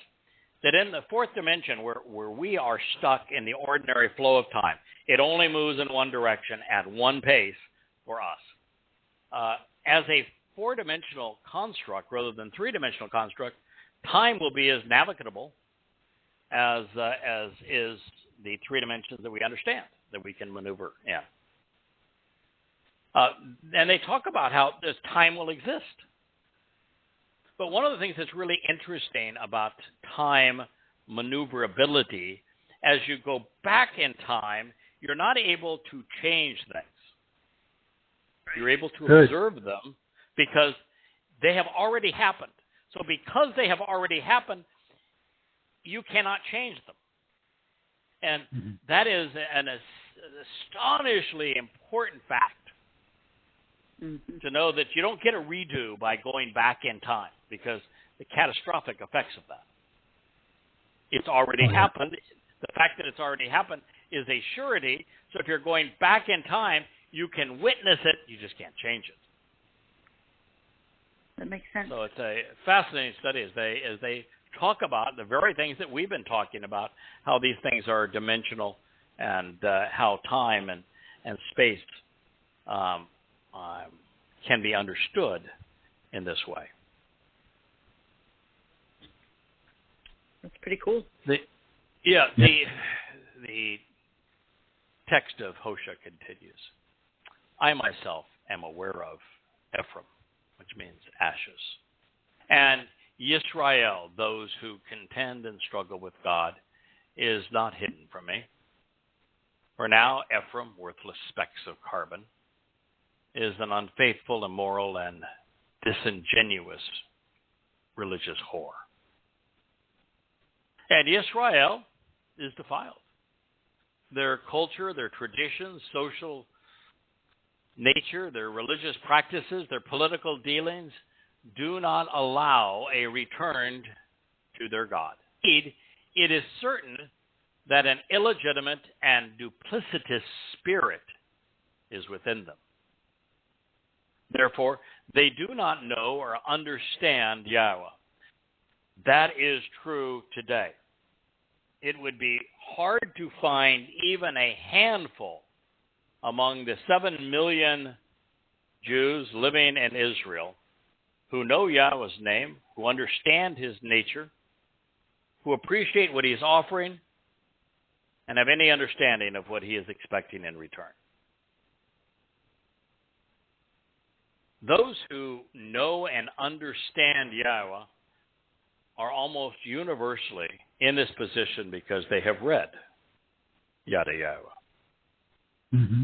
that in the fourth dimension where we are stuck in the ordinary flow of time, it only moves in one direction at one pace for us. As a four-dimensional construct rather than three-dimensional construct, time will be as navigable as is the three dimensions that we understand, that we can maneuver in. And they talk about how this time will exist. But one of the things that's really interesting about time maneuverability, as you go back in time, you're not able to change things. You're able to observe them because they have already happened. So because they have already happened, you cannot change them. And that is an astonishingly important fact to know that you don't get a redo by going back in time because the catastrophic effects of that. It's already happened. The fact that it's already happened is a surety. So if you're going back in time, you can witness it. You just can't change it. That makes sense. So it's a fascinating study as they talk about the very things that we've been talking about, how these things are dimensional and how time and space can be understood in this way. That's pretty cool. The text of Hosea continues. I myself am aware of Ephraim, which means ashes, and Yisrael, those who contend and struggle with God, is not hidden from me. For now, Ephraim, worthless specks of carbon, is an unfaithful, immoral, and disingenuous religious whore. And Israel is defiled. Their culture, their traditions, social nature, their religious practices, their political dealings do not allow a return to their God. Indeed, it is certain that an illegitimate and duplicitous spirit is within them. Therefore, they do not know or understand Yahweh. That is true today. It would be hard to find even a handful among the 7 million Jews living in Israel who know Yahweh's name, who understand his nature, who appreciate what he is offering, and have any understanding of what he is expecting in return. Those who know and understand Yahweh are almost universally in this position because they have read Yada Yahowah. Mm-hmm.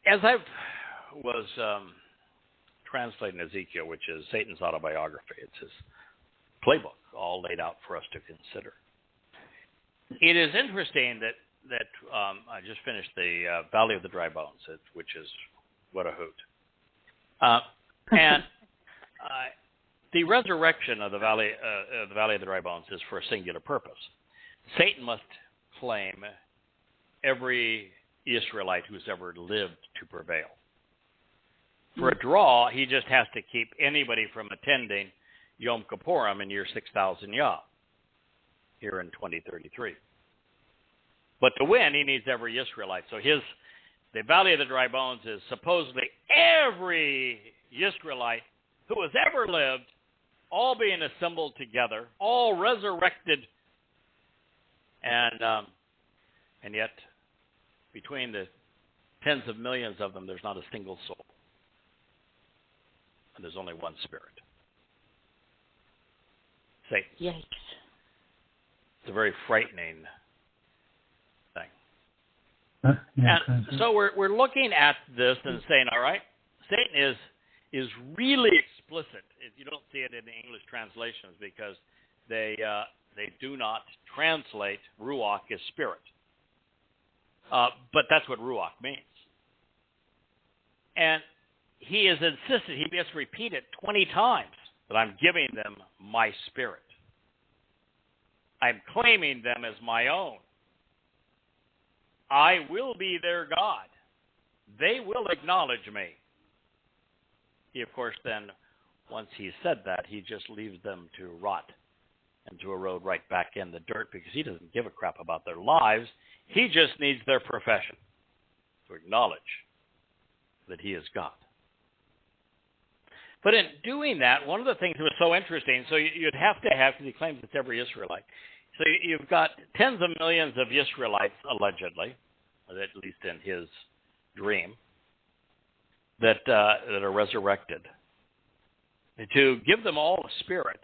As I was translating Ezekiel, which is Satan's autobiography, it's his playbook, all laid out for us to consider. It is interesting that I just finished the Valley of the Dry Bones, which is what a hoot. And the resurrection of the Valley of the Dry Bones is for a singular purpose. Satan must claim every Israelite who's ever lived to prevail. For a draw, he just has to keep anybody from attending Yom Kippurim in year 6000 Yah, here in 2033. But to win, he needs every Israelite. So the Valley of the Dry Bones is supposedly every Israelite who has ever lived, all being assembled together, all resurrected, and yet between the tens of millions of them, there's not a single soul. there's only one Spirit. Satan. Yikes. It's a very frightening thing. Yeah, And so we're looking at this and saying, all right, Satan is really explicit. You don't see it in the English translations because they do not translate ruach as spirit. But that's what ruach means. And he is insistent, he has to repeat it 20 times, that I'm giving them my Spirit. I'm claiming them as my own. I will be their God. They will acknowledge me. He, of course, then, once he said that, he just leaves them to rot and to erode right back in the dirt because he doesn't give a crap about their lives. He just needs their profession to acknowledge that he is God. But in doing that, one of the things that was so interesting, so you'd have to have, because he claims it's every Israelite. So you've got tens of millions of Israelites, allegedly, at least in his dream, that are resurrected. And to give them all a spirit.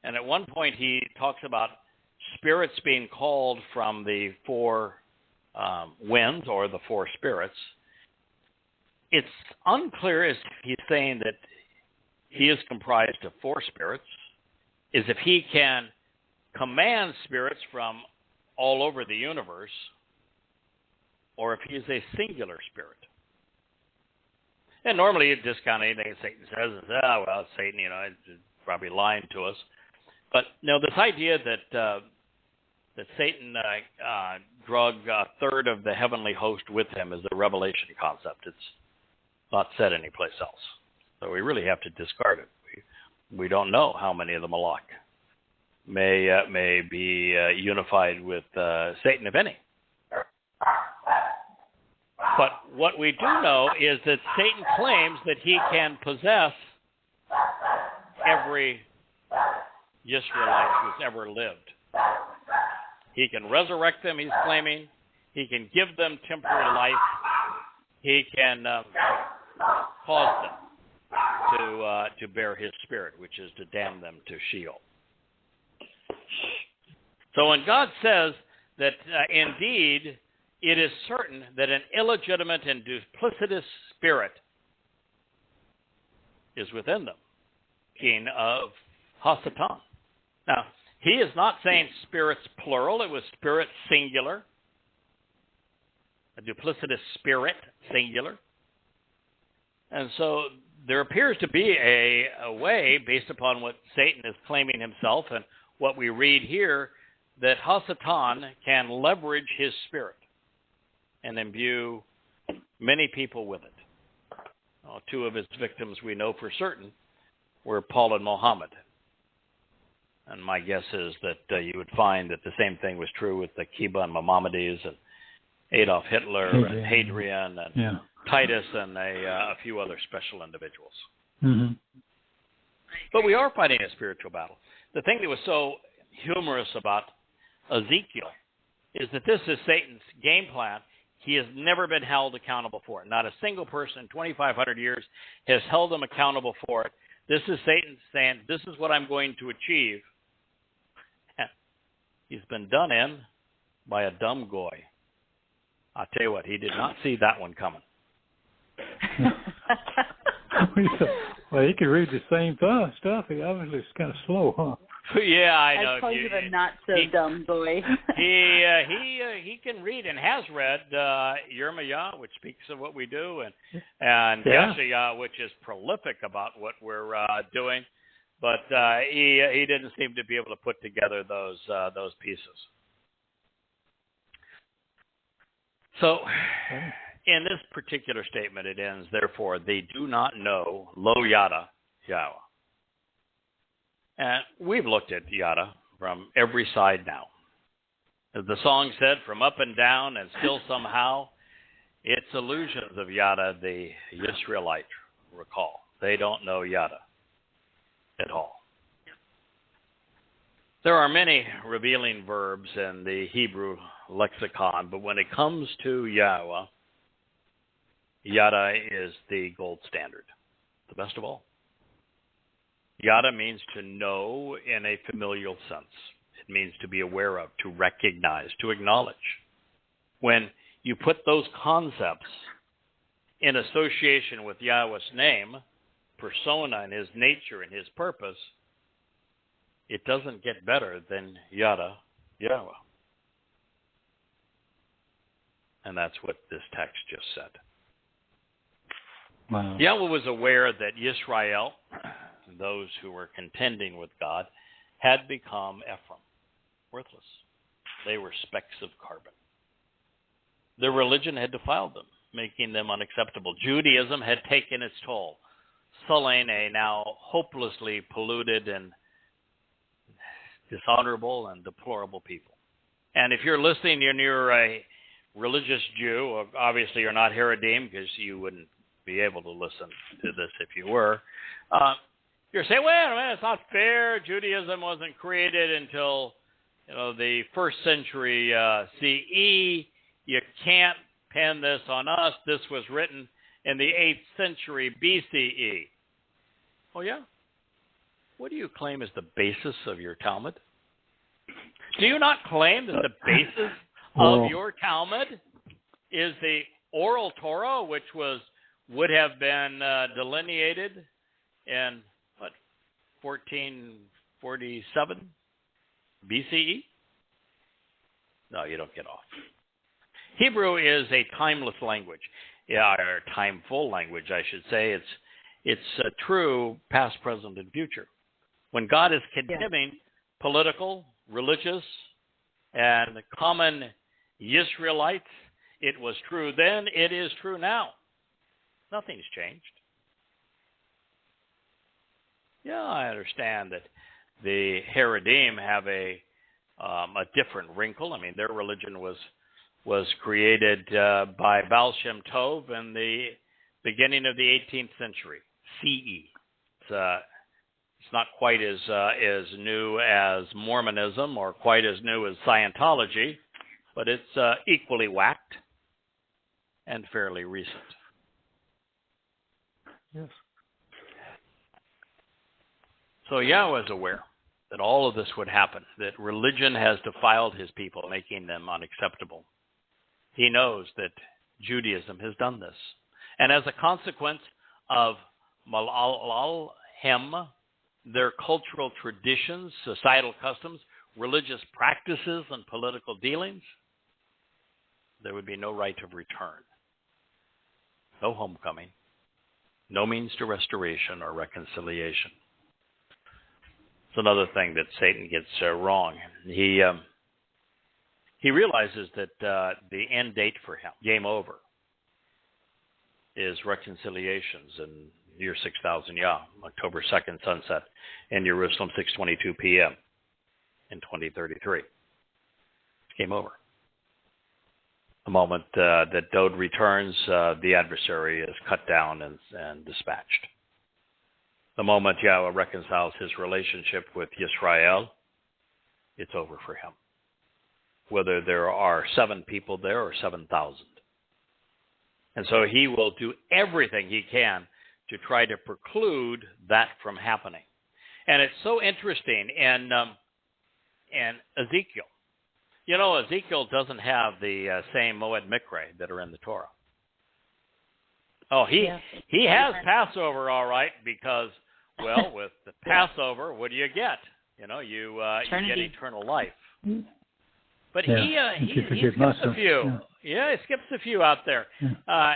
And at one point he talks about spirits being called from the four winds or the four spirits. It's unclear if he's saying that he is comprised of four spirits, is if he can command spirits from all over the universe, or if he is a singular spirit. And normally you discount anything Satan says and say, oh, well, it's Satan, it's probably lying to us. But no, this idea that Satan drug a third of the heavenly host with him is a revelation concept. It's not said anyplace else. So we really have to discard it. We don't know how many of the Malach may be unified with Satan, if any. But what we do know is that Satan claims that he can possess every Israelite who's ever lived. He can resurrect them, he's claiming. He can give them temporary life. He can cause them to bear his spirit, which is to damn them to Sheol. So when God says that indeed it is certain that an illegitimate and duplicitous spirit is within them, king of Hasatan. Now, he is not saying spirits plural, it was spirit singular. A duplicitous spirit singular. And so there appears to be a way, based upon what Satan is claiming himself and what we read here, that Hasatan can leverage his spirit and imbue many people with it. Two of his victims we know for certain were Paul and Muhammad. And my guess is that you would find that the same thing was true with the Kiba and Maimonides and Adolf Hitler and Hadrian and Titus and a few other special individuals. Mm-hmm. But we are fighting a spiritual battle. The thing that was so humorous about Ezekiel is that this is Satan's game plan. He has never been held accountable for it. Not a single person in 2,500 years has held him accountable for it. This is Satan saying, this is what I'm going to achieve. He's been done in by a dumb goy. I'll tell you what, he did not see that one coming. Well, he could read the same stuff. He obviously is kind of slow, huh? Yeah, I know. I call you the not so dumb boy. he can read and has read Yirmiyah, which speaks of what we do, and Yeshaya, which is prolific about what we're doing. But he didn't seem to be able to put together those pieces. So, in this particular statement, it ends, therefore, they do not know, lo Yada Yahowah. And we've looked at Yada from every side now. As the song said, from up and down, and still somehow, it's illusions of Yada the Israelite recall. They don't know Yada at all. There are many revealing verbs in the Hebrew lexicon, but when it comes to Yahweh, Yada is the gold standard. the best of all. Yada means to know in a familial sense. It means to be aware of, to recognize, to acknowledge. When you put those concepts in association with Yahweh's name, persona, and his nature and his purpose, it doesn't get better than Yada Yahowah. And that's what this text just said. Wow. Yahweh was aware that Yisrael, those who were contending with God, had become Ephraim, worthless. They were specks of carbon. Their religion had defiled them, making them unacceptable. Judaism had taken its toll, sullying a now hopelessly polluted and dishonorable and deplorable people. And if you're listening and you're a religious Jew, obviously you're not Haredim because you wouldn't be able to listen to this if you were. You're saying, wait a minute, it's not fair. Judaism wasn't created until the first century CE. You can't pin this on us. This was written in the 8th century BCE. Oh, yeah? What do you claim is the basis of your Talmud? Do you not claim that the basis of your Talmud is the oral Torah, which would have been delineated in, 1447 BCE? No, you don't get off. Hebrew is a timeless language, or timeful language, I should say. It's true past, present, and future. When God is condemning political, religious, and common Israelites, it was true then, it is true now. Nothing's changed. Yeah, I understand that the Haredim have a different wrinkle. I mean, their religion was created by Baal Shem Tov in the beginning of the 18th century, CE. It's not quite as new as Mormonism or quite as new as Scientology, but it's equally whacked and fairly recent. Yes. So Yahweh is aware that all of this would happen, that religion has defiled his people, making them unacceptable. He knows that Judaism has done this. And as a consequence of Malalhem, their cultural traditions, societal customs, religious practices, and political dealings, there would be no right of return, no homecoming, no means to restoration or reconciliation. It's another thing that Satan gets wrong. He realizes that the end date for him, game over, is reconciliations in year 6000 Yah, October 2nd sunset in Jerusalem, 6:22 p.m. in 2033. It's game over. The moment that Dode returns, the adversary is cut down and dispatched. The moment Yahweh reconciles his relationship with Yisrael, it's over for him. Whether there are 7 people there or 7,000. And so he will do everything he can to try to preclude that from happening. And it's so interesting in Ezekiel. Ezekiel doesn't have the same Moed Mikre that are in the Torah. Oh, he has Passover, all right, because, well, with the Passover, what do you get? You get eternal life. But he skips a few. Yeah, he skips a few out there. Yeah.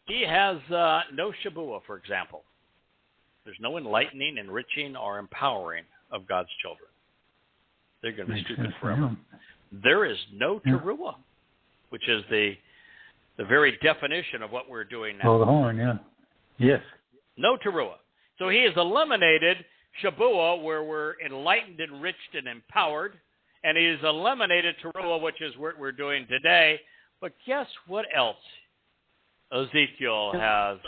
He has no Shabuah, for example. There's no enlightening, enriching, or empowering of God's children. They're going to be stupid forever. There is no Teruah, which is the very definition of what we're doing now. Oh, the horn, yeah. Yes. No Teruah. So he has eliminated Shabuah, where we're enlightened, enriched, and empowered, and he has eliminated Teruah, which is what we're doing today. But guess what else Ezekiel has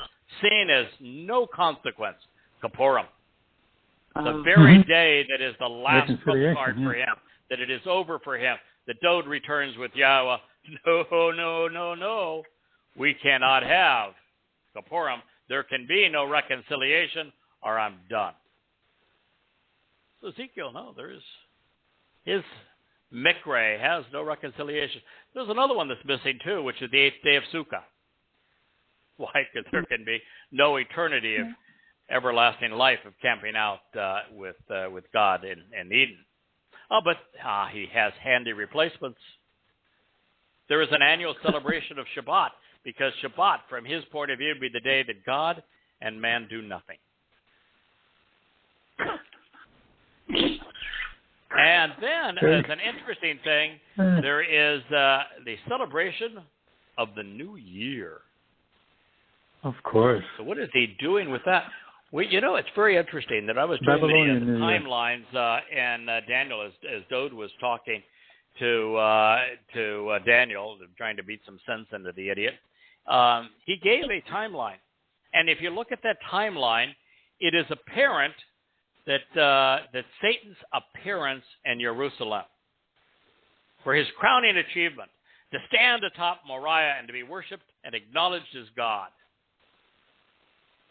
seen as no consequence? Kippurim. The very day that is the last card for him, that it is over for him, the Dode returns with Yahweh. No. We cannot have Kippurim. There can be no reconciliation, or I'm done. So Ezekiel, no, his Mikre has no reconciliation. There's another one that's missing too, which is the 8th day of Sukkah. Why? Because there can be no eternity of everlasting life of camping out with God in Eden. Oh, but he has handy replacements. There is an annual celebration of Shabbat, because Shabbat, from his point of view, would be the day that God and man do nothing. And then, as an interesting thing, there is the celebration of the New Year. Of course. So what is he doing with that? Well, it's very interesting that I was doing the timelines and Daniel, as Dode was talking to Daniel, trying to beat some sense into the idiot. He gave a timeline. And if you look at that timeline, it is apparent that Satan's appearance in Jerusalem, for his crowning achievement, to stand atop Moriah and to be worshipped and acknowledged as God,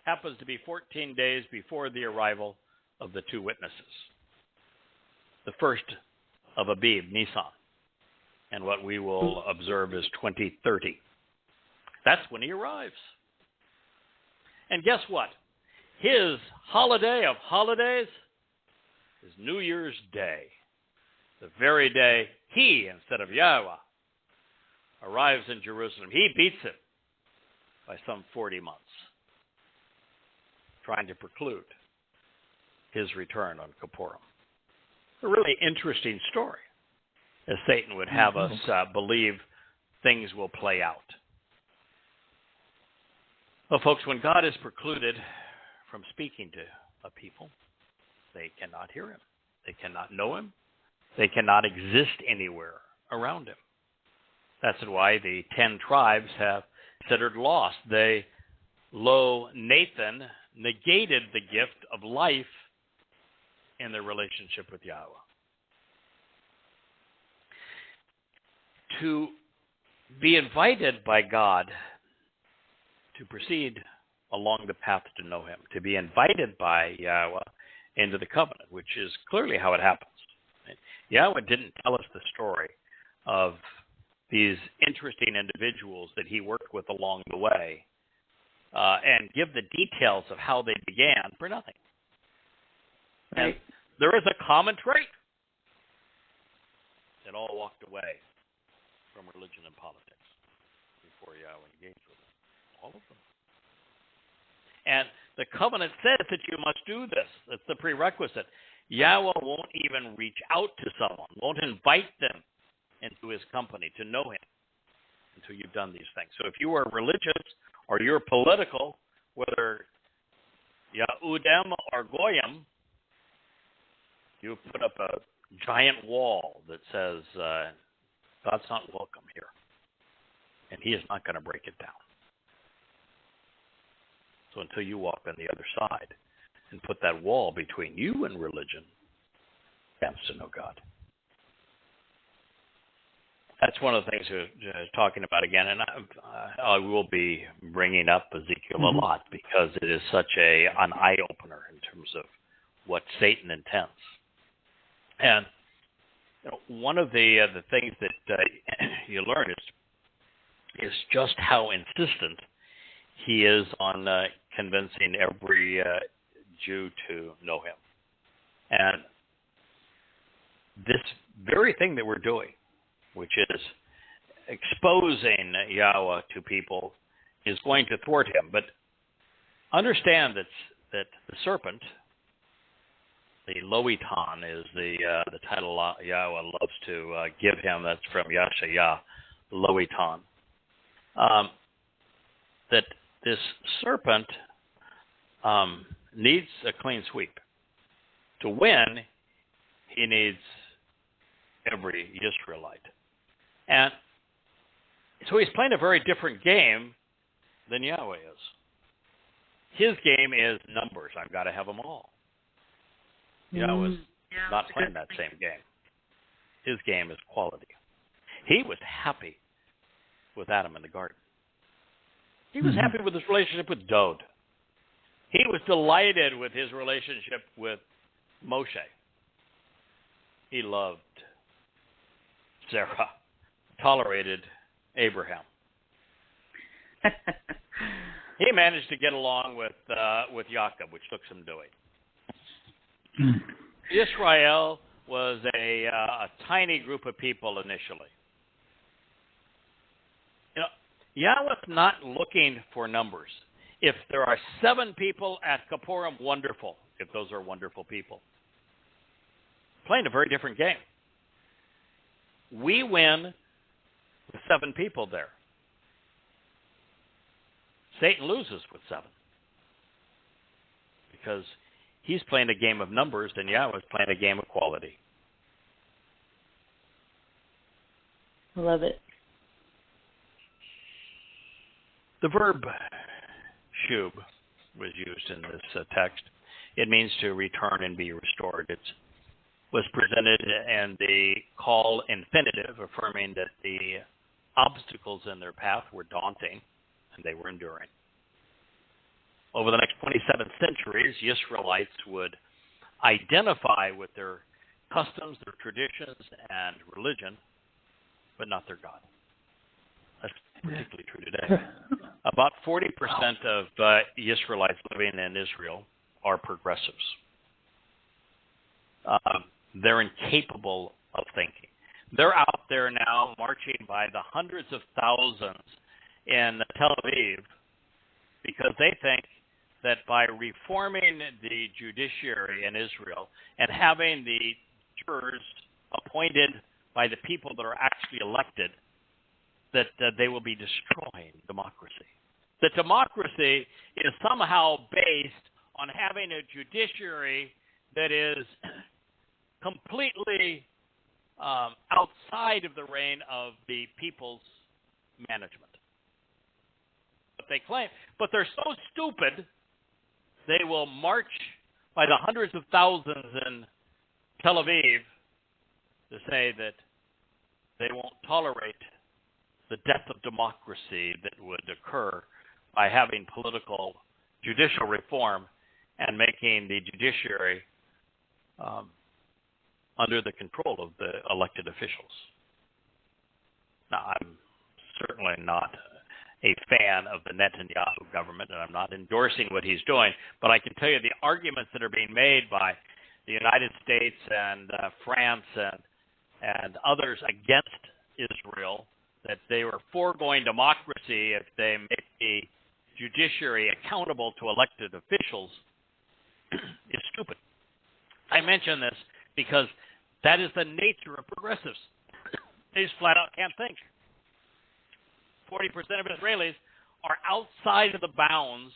happens to be 14 days before the arrival of the two witnesses. The first of Abib, Nisan, and what we will observe is 2030. That's when he arrives. And guess what? His holiday of holidays is New Year's Day, the very day he, instead of Yahweh, arrives in Jerusalem. He beats him by some 40 months, trying to preclude his return on Kippurim. A really interesting story, as Satan would have us believe things will play out. Well, folks, when God is precluded from speaking to a people, they cannot hear him. They cannot know him. They cannot exist anywhere around him. That's why the 10 tribes have considered lost. Nathan negated the gift of life in their relationship with Yahweh. To be invited by God to proceed along the path to know him, to be invited by Yahweh into the covenant, which is clearly how it happens. Yahweh didn't tell us the story of these interesting individuals that he worked with along the way and give the details of how they began for nothing. And there is a common trait. That all walked away from religion and politics before Yahweh engaged with them. All of them. And the covenant says that you must do this. That's the prerequisite. Yahweh won't even reach out to someone, won't invite them into his company to know him until you've done these things. So if you are religious or you're political, whether Yahudem or Goyim, you put up a giant wall that says God's not welcome here, and he is not going to break it down. So until you walk on the other side and put that wall between you and religion, that's to know God. That's one of the things we're talking about again, and I will be bringing up Ezekiel a lot because it is such an eye-opener in terms of what Satan intends. And one of the things that you learn is just how insistent he is on convincing every Jew to know him. And this very thing that we're doing, which is exposing Yahweh to people, is going to thwart him. But understand that the serpent, the Loitan, is the title Yahweh loves to give him. That's from Yashayah, Loitan. That this serpent needs a clean sweep. To win, he needs every Israelite. And so he's playing a very different game than Yahweh is. His game is numbers. I've got to have them all. Yahweh's not playing that same game. His game is quality. He was happy with Adam in the garden. He was happy with his relationship with Dode. He was delighted with his relationship with Moshe. He loved Sarah, tolerated Abraham. He managed to get along with Yaakov, which took some doing. Israel was a tiny group of people initially. You know, Yahweh's not looking for numbers. If there are 7 people at Kippurim, wonderful, if those are wonderful people. Playing a very different game. We win with 7 people there. Satan loses with 7. Because he's playing a game of numbers and Yahweh's playing a game of quality. Love it. The verb shub was used in this text. It means to return and be restored. It was presented in the call infinitive, affirming that the obstacles in their path were daunting and they were enduring. Over the next 27 centuries, the Israelites would identify with their customs, their traditions, and religion, but not their God. That's particularly true today. About 40% of Israelites living in Israel are progressives. They're incapable of thinking. They're out there now marching by the hundreds of thousands in Tel Aviv because they think that by reforming the judiciary in Israel and having the jurors appointed by the people that are actually elected, that they will be destroying democracy. That democracy is somehow based on having a judiciary that is completely outside of the reign of the people's management. But they claim, but they're so stupid, they will march by the hundreds of thousands in Tel Aviv to say that they won't tolerate the death of democracy that would occur by having political judicial reform and making the judiciary under the control of the elected officials. Now, I'm certainly not a fan of the Netanyahu government, and I'm not endorsing what he's doing, but I can tell you the arguments that are being made by the United States and France and others against Israel, that they were foregoing democracy if they make the judiciary accountable to elected officials, is stupid. I mention this because that is the nature of progressives. They just flat out can't think. 40% of Israelis are outside of the bounds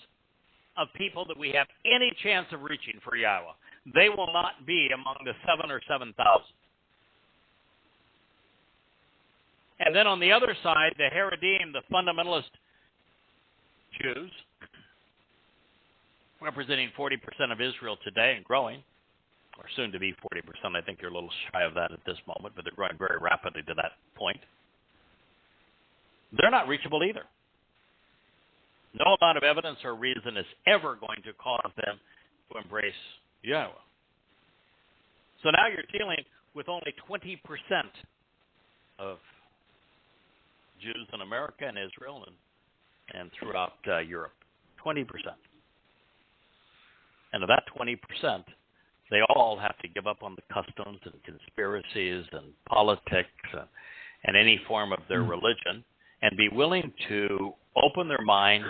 of people that we have any chance of reaching for Yahweh. They will not be among the 7 or 7,000. And then on the other side, the Haredim, the fundamentalist Jews, representing 40% of Israel today and growing, or soon to be 40%. I think you're a little shy of that at this moment, but they're growing very rapidly to that point. They're not reachable either. No amount of evidence or reason is ever going to cause them to embrace Yahweh. So now you're dealing with only 20% of Jews in America and Israel and throughout Europe. 20%. And of that 20%, they all have to give up on the customs and conspiracies and politics and any form of their religion and be willing to open their mind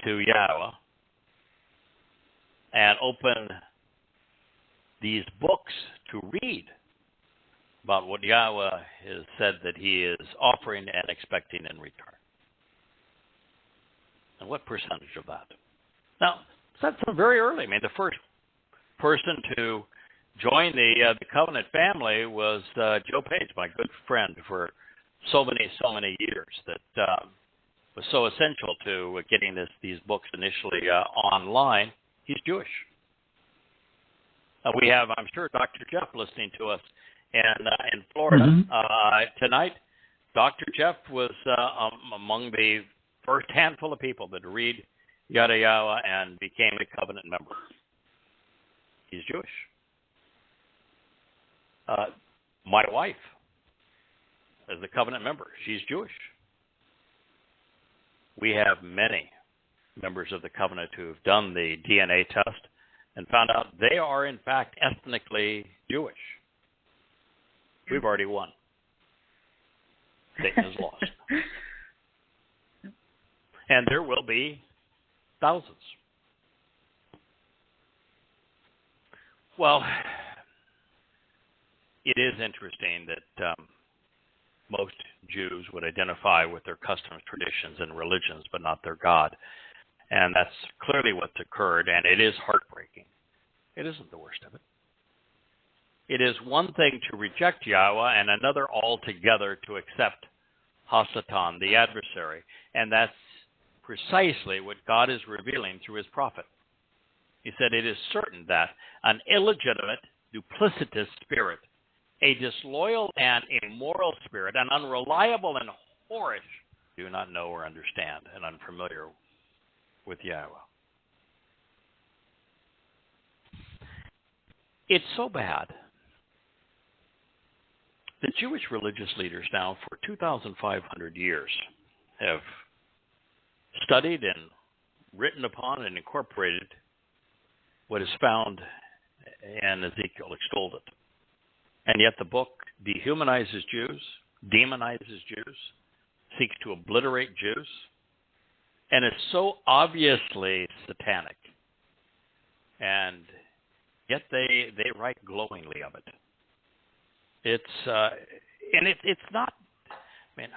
to Yahweh and open these books to read about what Yahweh has said that he is offering and expecting in return. And what percentage of that? Now, that's very early. I mean, the first person to join the covenant family was Joe Page, my good friend, for so many years, that was so essential to getting these books initially online. He's Jewish. We have, I'm sure, Dr. Jeff listening to us in Florida tonight. Dr. Jeff was among the first handful of people that read Yada Yahowah and became a covenant member. He's Jewish. My wife is a covenant member. She's Jewish. We have many members of the covenant who have done the DNA test and found out they are, in fact, ethnically Jewish. We've already won. Satan is lost. And there will be thousands. Well, it is interesting that most Jews would identify with their customs, traditions, and religions, but not their God. And that's clearly what's occurred, and it is heartbreaking. It isn't the worst of it. It is one thing to reject Yahweh and another altogether to accept Hasatan, the adversary. And that's precisely what God is revealing through his prophet. He said, it is certain that an illegitimate, duplicitous spirit, a disloyal and immoral spirit, an unreliable and whorish, do not know or understand, and unfamiliar with Yahweh. It's so bad that Jewish religious leaders now for 2,500 years have studied and written upon and incorporated what is found in Ezekiel, extolled it. And yet the book dehumanizes Jews, demonizes Jews, seeks to obliterate Jews, and it's so obviously satanic. And yet they write glowingly of it. It's not, I mean,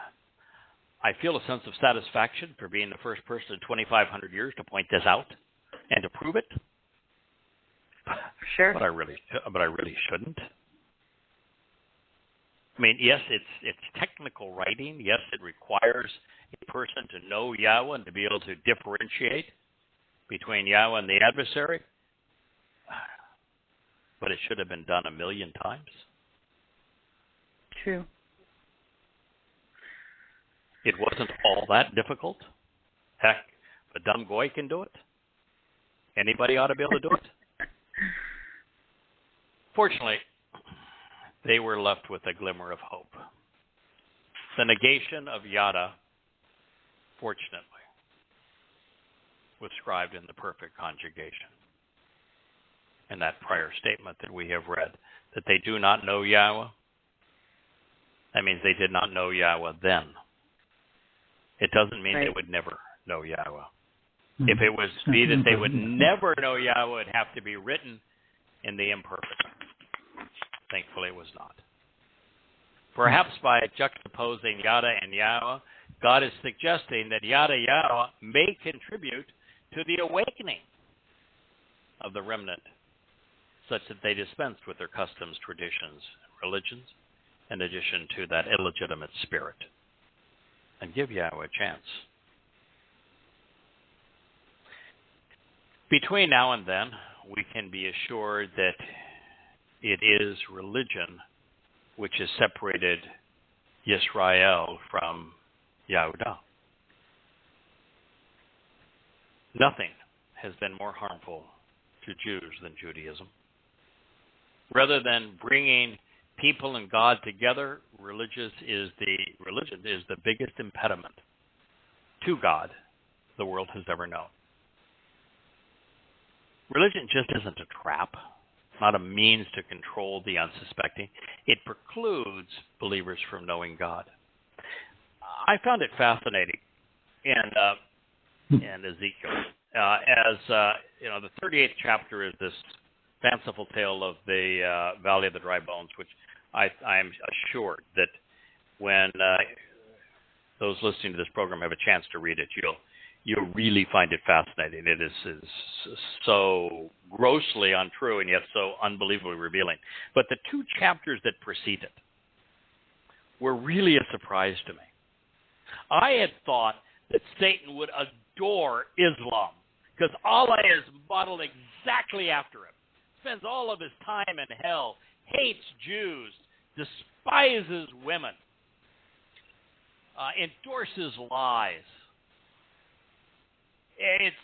I feel a sense of satisfaction for being the first person in 2,500 years to point this out and to prove it. Sure. But I really shouldn't. I mean, yes, it's technical writing. Yes, it requires a person to know Yahweh and to be able to differentiate between Yahweh and the adversary. But it should have been done 1,000,000 times. True. It wasn't all that difficult. Heck, if a dumb goy can do it, anybody ought to be able to do it. Fortunately, they were left with a glimmer of hope. The negation of Yada, fortunately, was scribed in the perfect conjugation. In that prior statement that we have read, that they do not know Yahweh, that means they did not know Yahweh then. It doesn't mean they would never know Yahweh. Mm-hmm. If it was to be that they would never know Yahweh, it would have to be written in the imperfect. Thankfully, it was not. Perhaps by juxtaposing Yada and Yahweh, God is suggesting that Yada Yahowah may contribute to the awakening of the remnant, such that they dispensed with their customs, traditions, religions, in addition to that illegitimate spirit, and give Yahweh a chance. Between now and then, we can be assured that it is religion which has separated Yisrael from Yehudah. Nothing has been more harmful to Jews than Judaism. Rather than bringing people and God together, religion is the biggest impediment to God the world has ever known. Religion just isn't a trap. It's not a means to control the unsuspecting. It precludes believers from knowing God. I found it fascinating in Ezekiel. The 38th chapter is this fanciful tale of the Valley of the Dry Bones, which I am assured that when those listening to this program have a chance to read it, you'll really find it fascinating. It is so grossly untrue and yet so unbelievably revealing. But the 2 chapters that precede it were really a surprise to me. I had thought that Satan would adore Islam because Allah is modeled exactly after him. Spends all of his time in hell, hates Jews, despises women, endorses lies. It's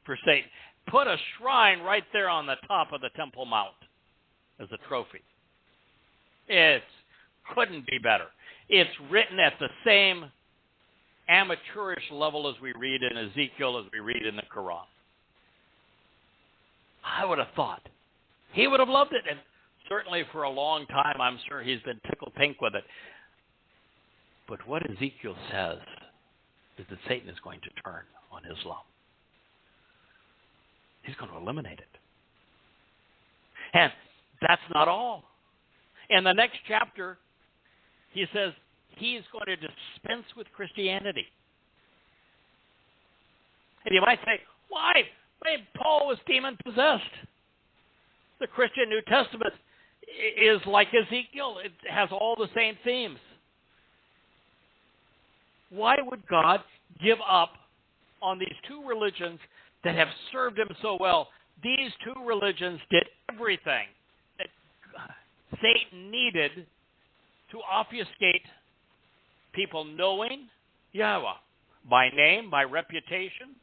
for Satan. Put a shrine right there on the top of the Temple Mount as a trophy. It couldn't be better. It's written at the same amateurish level as we read in Ezekiel, as we read in the Quran. I would have thought he would have loved it, and certainly for a long time, I'm sure he's been tickled pink with it. But what Ezekiel says is that Satan is going to turn on Islam. He's going to eliminate it. And that's not all. In the next chapter, he says he's going to dispense with Christianity. And you might say, why? Paul was demon-possessed. The Christian New Testament is like Ezekiel. It has all the same themes. Why would God give up on these two religions that have served him so well? These two religions did everything that Satan needed to obfuscate people knowing Yahweh by name, by reputation.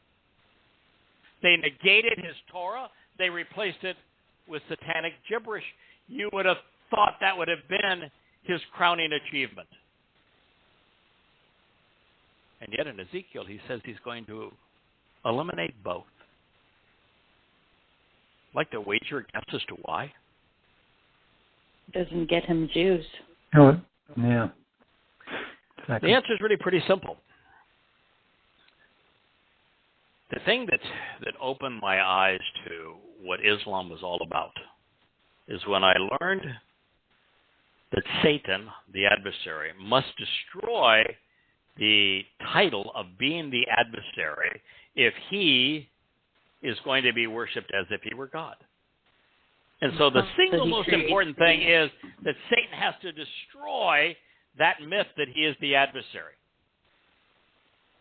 They negated his Torah. They replaced it with satanic gibberish. You would have thought that would have been his crowning achievement. And yet in Ezekiel, he says he's going to eliminate both. I'd like to wager a guess as to why. Doesn't get him Jews. Oh, yeah. Exactly. The answer is really pretty simple. The thing that opened my eyes to what Islam was all about is when I learned that Satan, the adversary, must destroy the title of being the adversary if he is going to be worshipped as if he were God. And so the single most important thing is that Satan has to destroy that myth that he is the adversary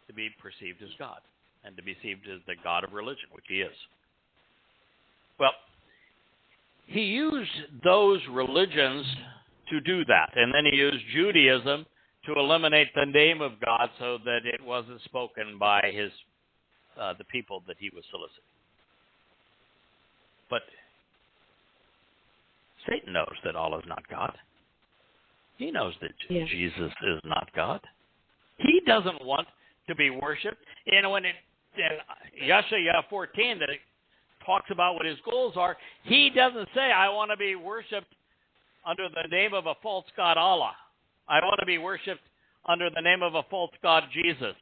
to be perceived as God and to be perceived as the God of religion, which he is. Well, he used those religions to do that, and then he used Judaism to eliminate the name of God so that it wasn't spoken by his the people that he was soliciting. But Satan knows that Allah is not God. He knows that Jesus is not God. He doesn't want to be worshipped. And when in Hosea 14 that it talks about what his goals are, he doesn't say, I want to be worshipped under the name of a false god Allah. I want to be worshipped under the name of a false god Jesus.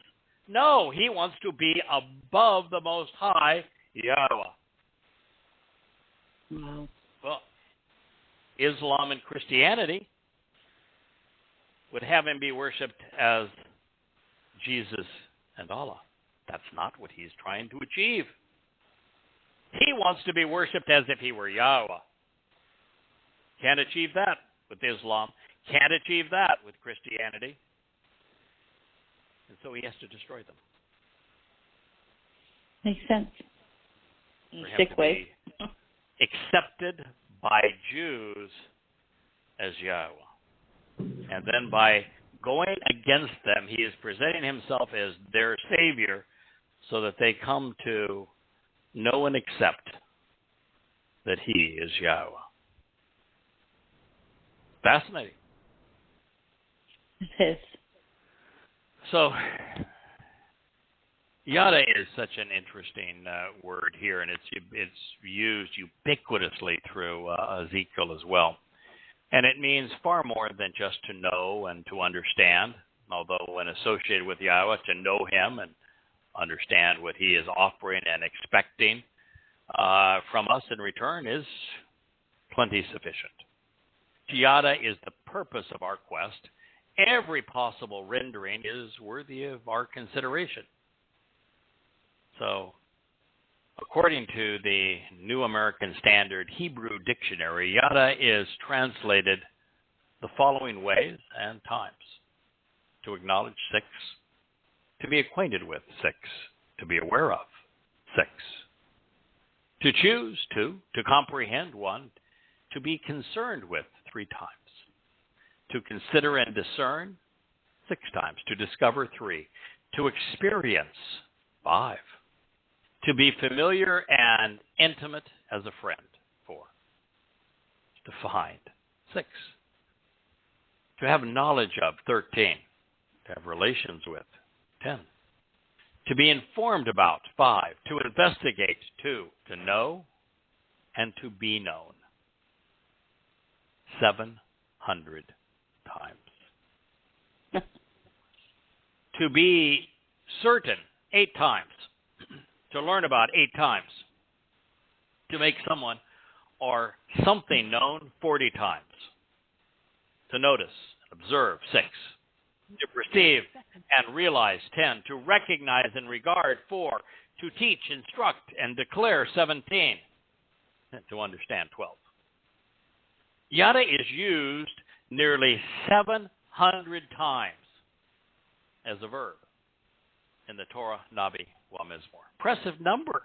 No, he wants to be above the Most High Yahweh. Wow. Well, Islam and Christianity would have him be worshipped as Jesus and Allah. That's not what he's trying to achieve. He wants to be worshipped as if he were Yahweh. Can't achieve that with Islam. Can't achieve that with Christianity. And so he has to destroy them. Makes sense. For him Sick to way. be accepted by Jews as Yahweh. And then by going against them, he is presenting himself as their Savior so that they come to know and accept that he is Yahweh. Fascinating. It is. So, Yada is such an interesting word here, and it's used ubiquitously through Ezekiel as well. And it means far more than just to know and to understand, although when associated with Yahweh, to know him and understand what he is offering and expecting from us in return is plenty sufficient. Yada is the purpose of our quest. Every possible rendering is worthy of our consideration. So, according to the New American Standard Hebrew Dictionary, Yada is translated the following ways and times: to acknowledge 6, to be acquainted with 6, to be aware of 6, to choose 2, to comprehend 1, to be concerned with 3 times, to consider and discern 6 times, to discover 3, to experience 5, To be familiar and intimate as a friend, 4. To find, 6. To have knowledge of, 13. To have relations with, 10. To be informed about, 5. To investigate, 2. To know and to be known, 700 times. To be certain, 8 times. To learn about, 8 times. To make someone or something known, 40 times. To notice, observe, 6. To perceive and realize, 10. To recognize and regard, 4. To teach, instruct, and declare, 17. And to understand, 12. Yada is used nearly 700 times as a verb in the Torah, Navi, Wa Mizmor. Impressive number.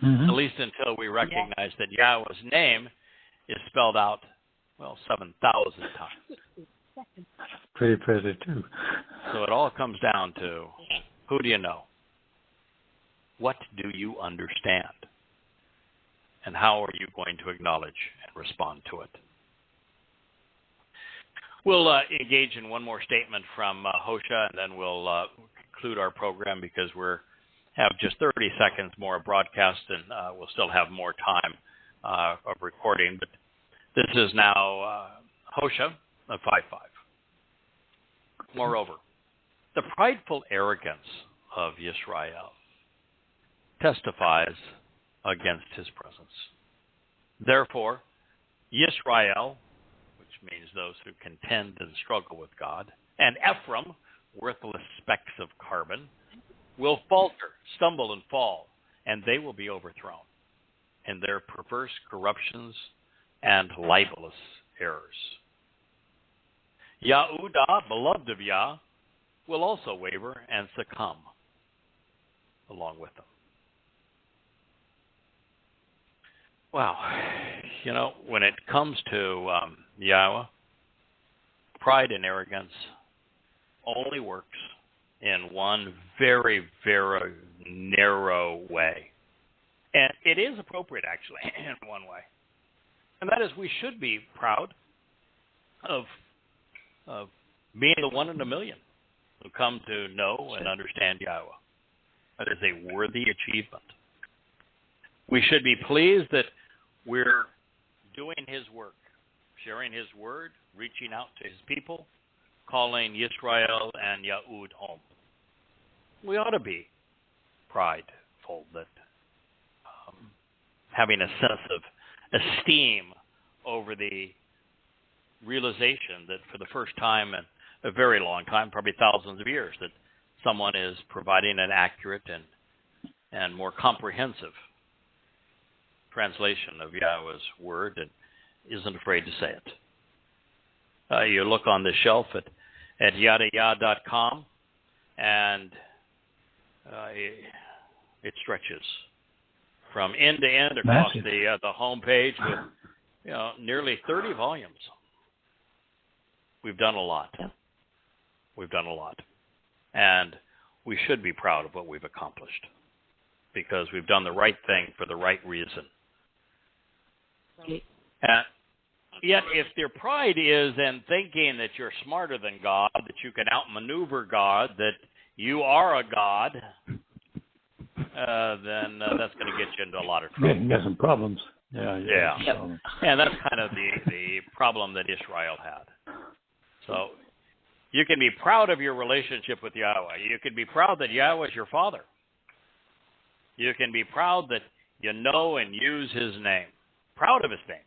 At least until we recognize that Yahweh's name is spelled out, 7,000 times. Pretty impressive, too. So it all comes down to, who do you know? What do you understand? And how are you going to acknowledge and respond to it? We'll engage in one more statement from Hosea, and then we'll conclude our program because we have just 30 seconds more of broadcast, and we'll still have more time of recording. But this is now Hosea of 5:5. Moreover, the prideful arrogance of Yisrael testifies against his presence. Therefore, Yisrael, which means those who contend and struggle with God, and Ephraim, worthless specks of carbon, will falter, stumble, and fall, and they will be overthrown in their perverse corruptions and libelous errors. Yahudah, beloved of Yah, will also waver and succumb along with them. Wow. When it comes to Yahweh, pride and arrogance only works in one very, very narrow way. And it is appropriate, actually, in one way. And that is we should be proud of being the one in a million who come to know and understand Yahweh. That is a worthy achievement. We should be pleased that we're doing his work, sharing his word, reaching out to his people, calling Yisrael and Yahud home. We ought to be prideful, that having a sense of esteem over the realization that for the first time in a very long time, probably thousands of years, that someone is providing an accurate and more comprehensive translation of Yahweh's word and isn't afraid to say it. You look on the shelf at yadayah.com, and it stretches from end to end across the home page with nearly 30 volumes. We've done a lot. Yeah. We've done a lot. And we should be proud of what we've accomplished because we've done the right thing for the right reason. Right. Yet if their pride is in thinking that you're smarter than God, that you can outmaneuver God, that you are a God, then that's going to get you into a lot of trouble. You got some problems. Yeah. Yep. And that's kind of the problem that Israel had. So you can be proud of your relationship with Yahweh. You can be proud that Yahweh is your father. You can be proud that you know and use his name. Proud of his name.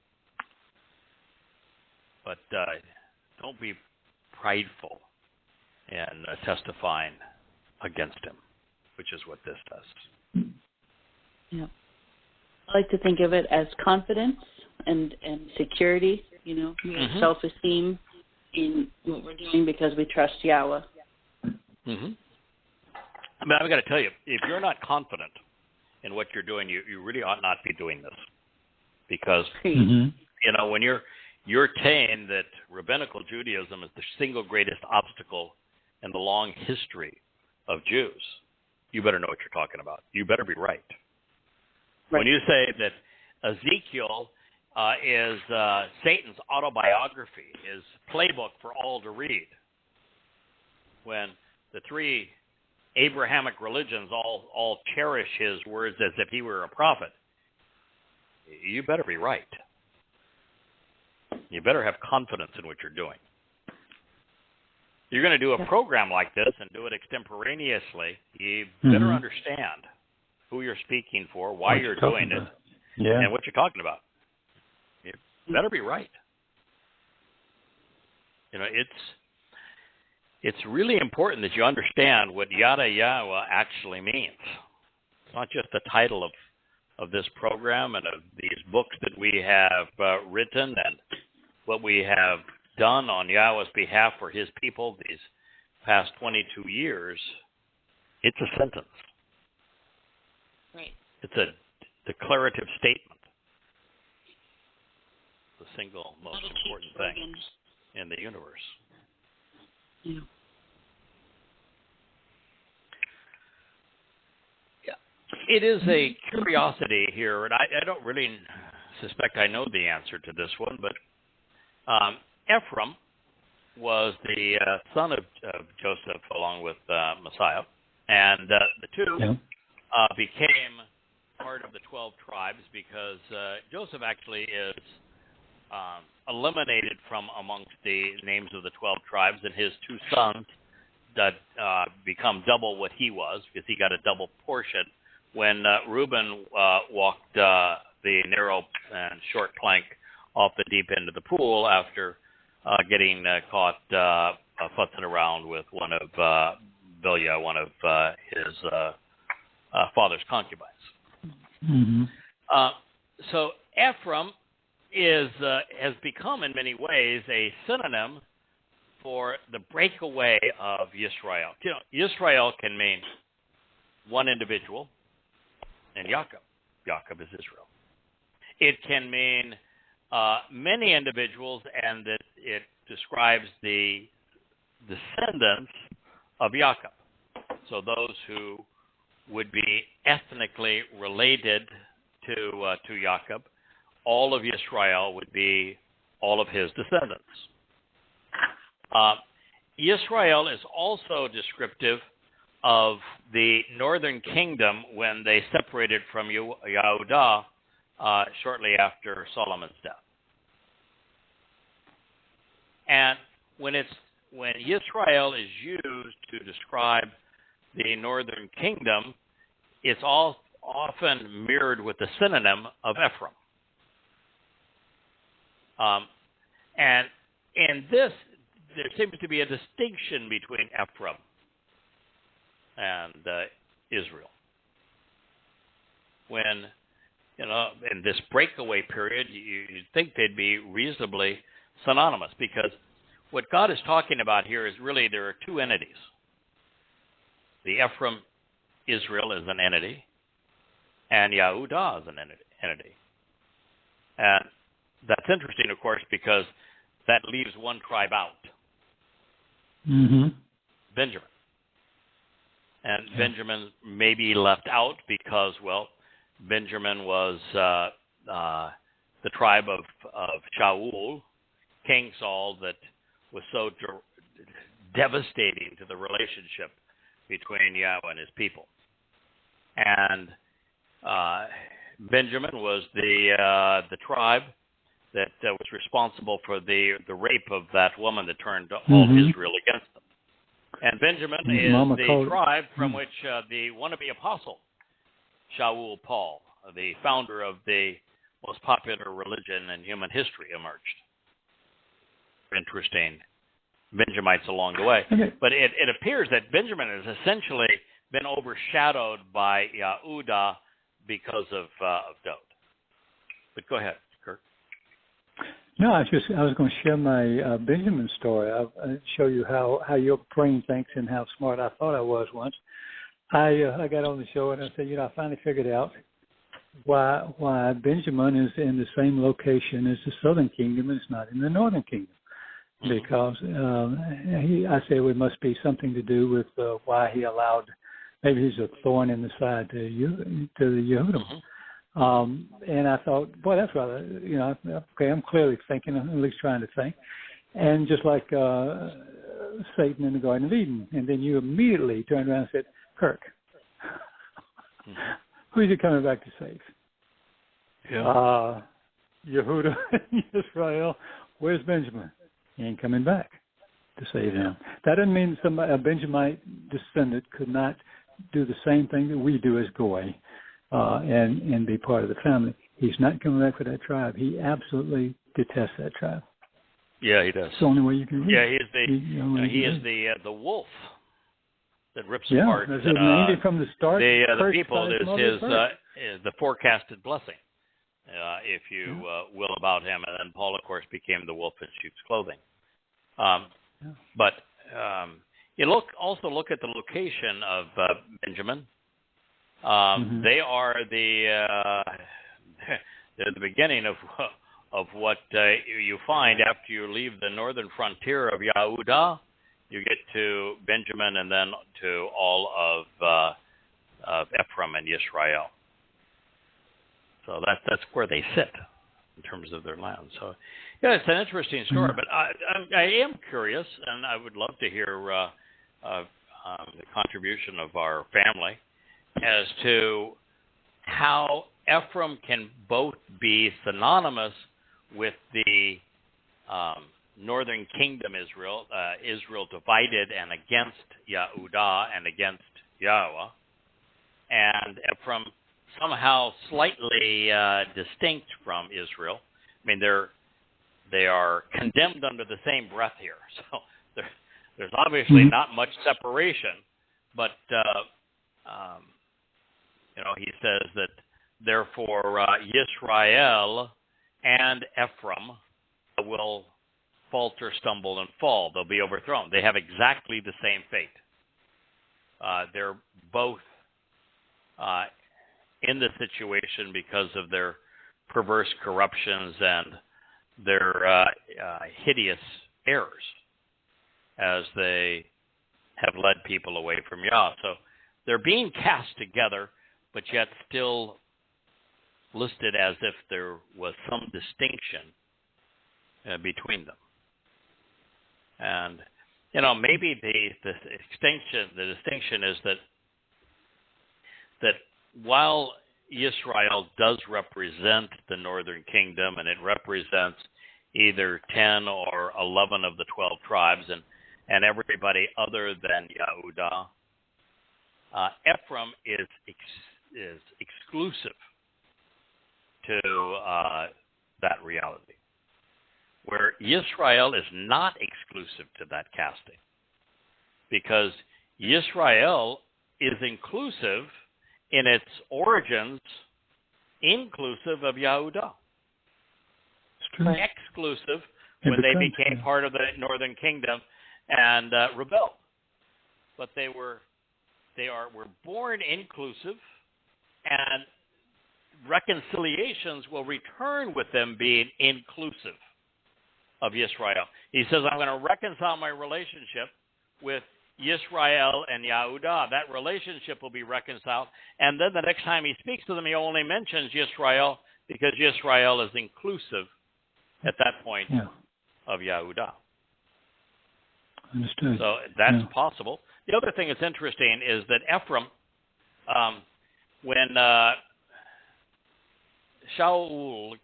But don't be prideful in testifying against him, which is what this does. Yeah. I like to think of it as confidence and security, self-esteem in what we're doing because we trust Yahweh. Mm-hmm. I mean, I've got to tell you, if you're not confident in what you're doing, you really ought not be doing this. Because, when you're saying that rabbinical Judaism is the single greatest obstacle in the long history of Jews, you better know what you're talking about. You better be right. Right. When you say that Ezekiel is Satan's autobiography, his playbook for all to read, when the three Abrahamic religions all cherish his words as if he were a prophet, you better be right. You better have confidence in what you're doing. You're going to do a program like this and do it extemporaneously. You better understand who you're speaking for, why you're doing it, and what you're talking about. You better be right. You know, it's really important that you understand what Yada Yahowah actually means. It's not just the title of this program and of these books that we have written and what we have done on Yahweh's behalf for his people these past 22 years. It's a sentence. Right. It's a declarative statement. The single most important thing in the universe. Yeah. It is a curiosity here, and I don't really suspect I know the answer to this one, but Ephraim was the son of Joseph along with Messiah, and the two became part of the 12 tribes because Joseph actually is eliminated from amongst the names of the 12 tribes, and his two sons that become double what he was because he got a double portion when Reuben walked the narrow and short plank off the deep end of the pool after getting caught futzing around with one of Bilhah, one of his father's concubines. Mm-hmm. So Ephraim has become in many ways a synonym for the breakaway of Yisrael. You know, Yisrael can mean one individual, and Yaakov is Israel. It can mean many individuals, and that it describes the descendants of Yaakov. So those who would be ethnically related to Yaakov, all of Yisrael would be all of his descendants. Yisrael is also descriptive of the northern kingdom when they separated from Yehudah shortly after Solomon's death. And when Yisrael is used to describe the northern kingdom, it's all often mirrored with the synonym of Ephraim. And in this, there seems to be a distinction between Ephraim and Israel. When, in this breakaway period, you'd think they'd be reasonably synonymous, because what God is talking about here is really there are two entities. The Ephraim, Israel, is an entity, and Yehudah is an entity. And that's interesting, of course, because that leaves one tribe out. Mm-hmm. Benjamin. And Benjamin may be left out because, well, Benjamin was the tribe of Shaul, King Saul, that was so devastating to the relationship between Yahweh and his people. And Benjamin was the tribe that was responsible for the rape of that woman that turned all Israel against them. And Benjamin is the tribe from which the wannabe apostle, Shaul Paul, the founder of the most popular religion in human history, emerged. Interesting Benjamites along the way. Okay. But it appears that Benjamin has essentially been overshadowed by Yehudah because of Dod. But go ahead, Kirk. No, I was going to share my Benjamin story. I'll show you how your brain thinks and how smart I thought I was once. I got on the show and I said, I finally figured out why Benjamin is in the same location as the southern kingdom and it's not in the northern kingdom. Because I say it must be something to do with why he allowed maybe he's a thorn in the side to the Yehudim. And I thought, boy, that's rather, okay, I'm clearly thinking, at least trying to think. And just like Satan in the Garden of Eden. And then you immediately turned around and said, Kirk, who's he coming back to save? Yeah. Yehuda, Israel. Where's Benjamin? He ain't coming back to save him. That doesn't mean a Benjamite descendant could not do the same thing that we do as Goy and be part of the family. He's not coming back for that tribe. He absolutely detests that tribe. Yeah, he does. It's the only way you can read. Yeah, he is the wolf that rips apart. From the start. The people is the forecasted blessing, if you will, about him. And then Paul, of course, became the wolf in sheep's clothing. But you look at the location of Benjamin. They are they're the beginning of what you find after you leave the northern frontier of Yehuda. You get to Benjamin and then to all of Ephraim and Israel. So that's where they sit in terms of their land. So yeah, it's an interesting story. But I am curious, and I would love to hear the contribution of our family as to how Ephraim can both be synonymous with the northern kingdom Israel, Israel divided and against Yehuda and against Yahweh, and Ephraim somehow slightly distinct from Israel. I mean, they are condemned under the same breath here, so there's obviously not much separation, but he says that therefore Yisrael and Ephraim will falter, stumble, and fall. They'll be overthrown. They have exactly the same fate. They're both in the situation because of their perverse corruptions and their hideous errors as they have led people away from Yah. So they're being cast together, but yet still listed as if there was some distinction between them. And maybe the distinction is that while Israel does represent the northern kingdom, and it represents either 10 or 11 of the 12 tribes, and everybody other than Yehuda, Ephraim is exclusive to that reality, where Yisrael is not exclusive to that casting, because Yisrael is inclusive in its origins, inclusive of Yehuda. Exclusive when they became part of the northern kingdom and rebelled. But were born inclusive, and reconciliations will return with them being inclusive of Yisrael. He says, I'm going to reconcile my relationship with Yisrael and Yehuda. That relationship will be reconciled. And then the next time he speaks to them, he only mentions Yisrael because Yisrael is inclusive at that point of Yehuda. Understood. So that's possible. The other thing that's interesting is that Ephraim, when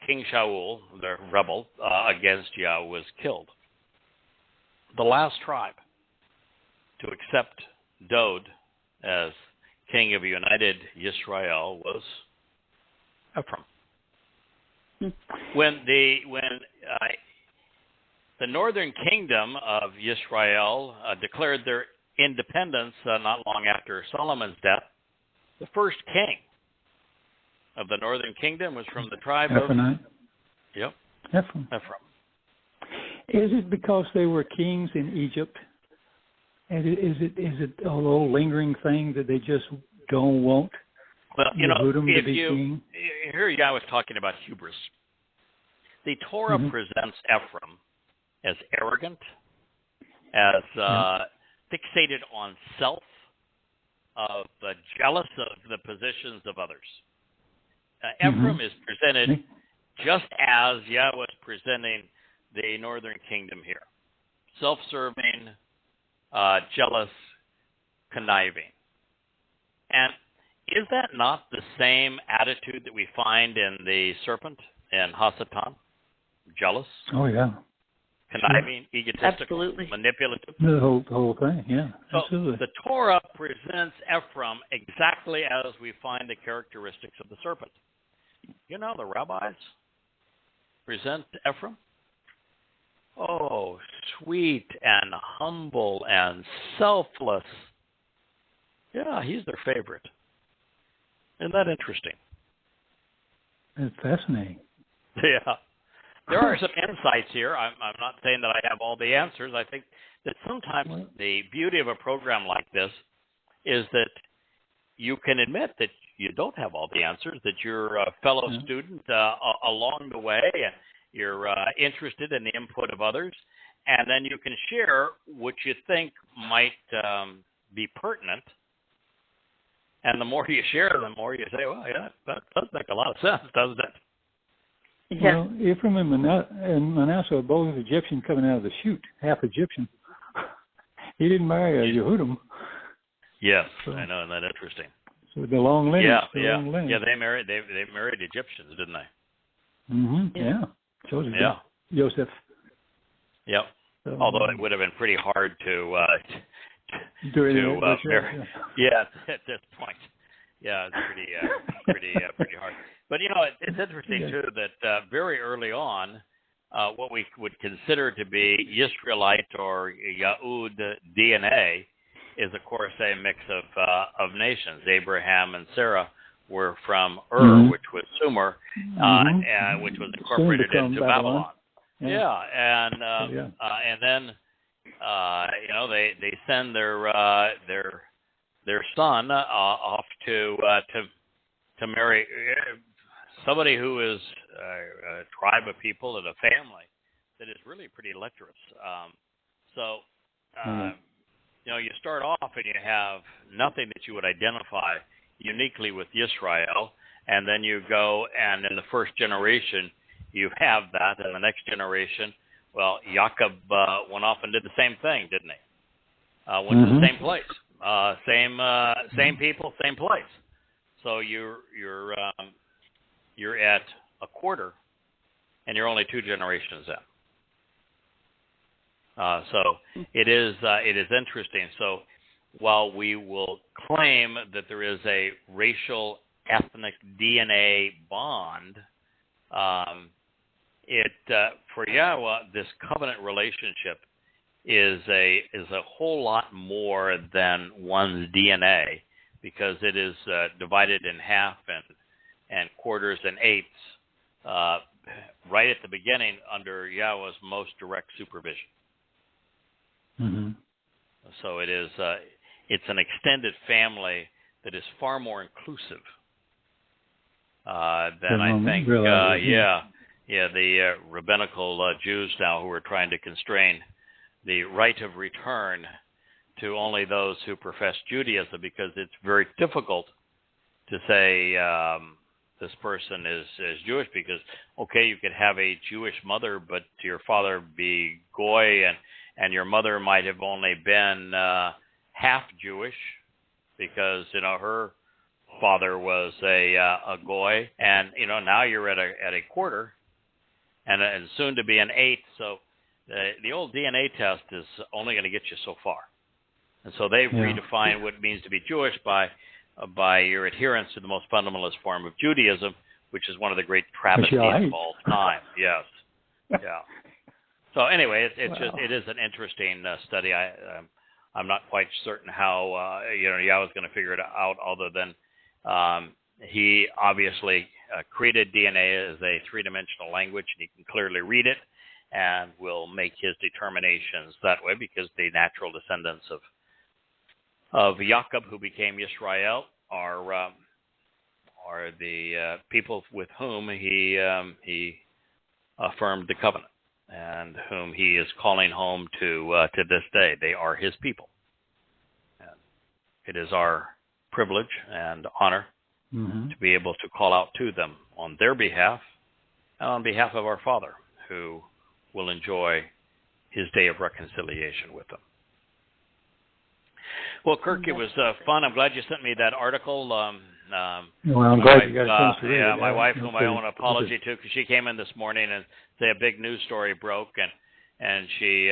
King Shaul, the rebel against Yah, was killed, the last tribe to accept Dod as king of united Yisrael was Ephraim. When the northern kingdom of Yisrael declared their independence not long after Solomon's death, the first king of the northern kingdom was from the tribe Ephraim. Ephraim. Is it because they were kings in Egypt? And is it a little lingering thing that they just don't want? Well, to be king? Here Yah was talking about hubris. The Torah presents Ephraim as arrogant, as fixated on self, jealous of the positions of others. Ephraim is presented just as Yahweh is presenting the northern kingdom here. Self-serving, jealous, conniving. And is that not the same attitude that we find in the serpent in Hasatan? Jealous? Oh, yeah. Conniving, egotistical, absolutely. manipulative? The whole thing, yeah. So absolutely. the Torah presents Ephraim exactly as we find the characteristics of the serpent. You know, the rabbis present Ephraim. Oh, sweet and humble and selfless. Yeah, he's their favorite. Isn't that interesting? It's fascinating. Yeah. There are some insights here. I'm not saying that I have all the answers. I think that sometimes the beauty of a program like this is that you can admit that you don't have all the answers, that you're a fellow student along the way, and you're interested in the input of others, and then you can share what you think might be pertinent. And the more you share, the more you say, well, yeah, that does make a lot of sense, doesn't it? Yeah. Well, Ephraim and Manasseh are both Egyptian coming out of the chute, half Egyptian. He didn't marry a Yehudim. Yes, so, I know, isn't that interesting? So the long lineage. Long lineage. Yeah, they married Egyptians, didn't they? Mm-hmm. Yeah. Joseph. Yep. So, although it would have been pretty hard to marry. Yeah, at this point. Yeah, it's pretty hard. But you know, it's interesting too that very early on, what we would consider to be Yisraelite or Yahud DNA is, of course, a mix of nations. Abraham and Sarah were from which was Sumer, and which was incorporated into Babylon. Yeah, and then you know they send their son off to marry somebody who is a tribe of people and a family that is really pretty lecherous. You know, you start off and you have nothing that you would identify uniquely with Yisrael, and then you go and in the first generation you have that, and the next generation, well, Jacob went off and did the same thing, didn't he? Went to the same place, same people, same place. So you're at a quarter, and you're only 2 generations in. So it is interesting. So while we will claim that there is a racial ethnic DNA bond, for Yahweh, this covenant relationship is a whole lot more than one's DNA, because it is divided in half and quarters and eighths right at the beginning under Yahweh's most direct supervision. Mm-hmm. So it is it's an extended family that is far more inclusive than I think. The rabbinical Jews now who are trying to constrain the right of return to only those who profess Judaism, because it's very difficult to say this person is Jewish, because, okay, you could have a Jewish mother, but your father be Goy, and your mother might have only been half Jewish, because, you know, her father was a Goy, and, you know, now you're at a quarter, and soon to be an eighth. So the old DNA test is only going to get you so far. And so they've redefined what it means to be Jewish by your adherence to the most fundamentalist form of Judaism, which is one of the great travesties of all time. Yes. Yeah. So anyway, it is an interesting study. I'm not quite certain how Yahweh's going to figure it out, other than he obviously created DNA as a 3-dimensional language, and he can clearly read it, and will make his determinations that way, because the natural descendants of Jacob, who became Yisrael, are the people with whom he affirmed the covenant, and whom he is calling home to this day. They are his people. And it is our privilege and honor to be able to call out to them on their behalf and on behalf of our Father, who will enjoy his day of reconciliation with them. Well, Kirk, it was fun. I'm glad you sent me that article. Well, I'm glad you got a chance to read it. Yeah, my wife, whom I owe an apology to, because she came in this morning and said a big news story broke, and she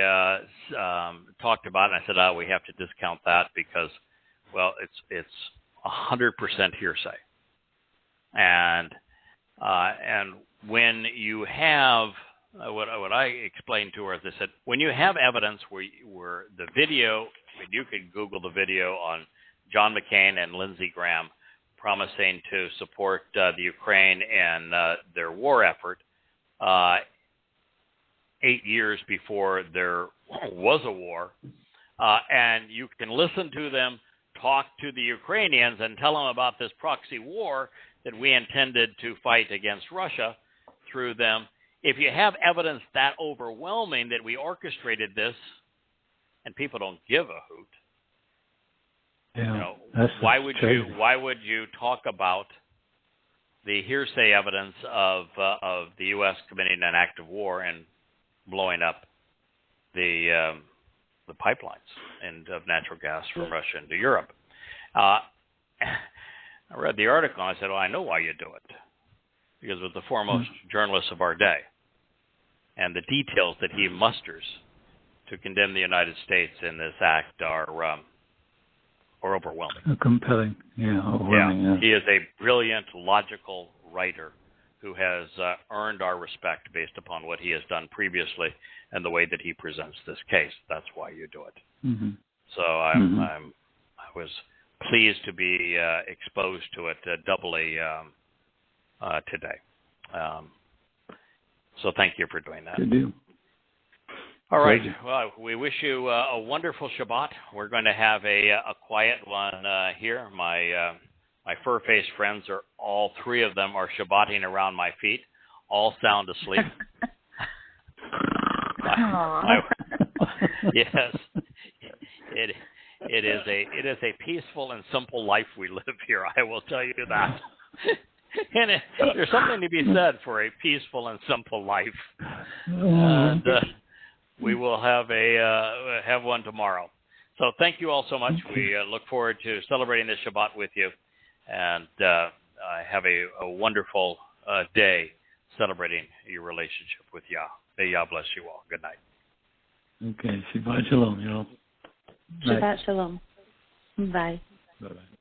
talked about it. And I said, we have to discount that because, well, it's 100% hearsay. And when you have what I explained to her is, I said, when you have evidence where the video, you could Google the video on John McCain and Lindsey Graham promising to support the Ukraine and their war effort 8 years before there was a war, and you can listen to them talk to the Ukrainians and tell them about this proxy war that we intended to fight against Russia through them. If you have evidence that overwhelming that we orchestrated this, and people don't give a hoot, why would you talk about the hearsay evidence of the U.S. committing an act of war and blowing up the pipelines of natural gas from Russia into Europe? I read the article and I said, I know why you do it. Because it was the foremost journalist of our day. And the details that he musters to condemn the United States in this act are overwhelming. Compelling, overwhelming. Yeah. He is a brilliant, logical writer who has earned our respect based upon what he has done previously and the way that he presents this case. That's why you do it. So I was pleased to be exposed to it doubly today. So thank you for doing that. Good deal. All right. Well, we wish you a wonderful Shabbat. We're going to have a quiet one here. My fur-faced friends all three of them are Shabbating around my feet, all sound asleep. Yes, it is a peaceful and simple life we live here. I will tell you that. And there's something to be said for a peaceful and simple life. And we will have one tomorrow. So thank you all so much. We look forward to celebrating this Shabbat with you, and have a wonderful day celebrating your relationship with Yah. May Yah bless you all. Good night. Okay. Shabbat Shalom, y'all. Shabbat Shalom. Bye. Bye-bye.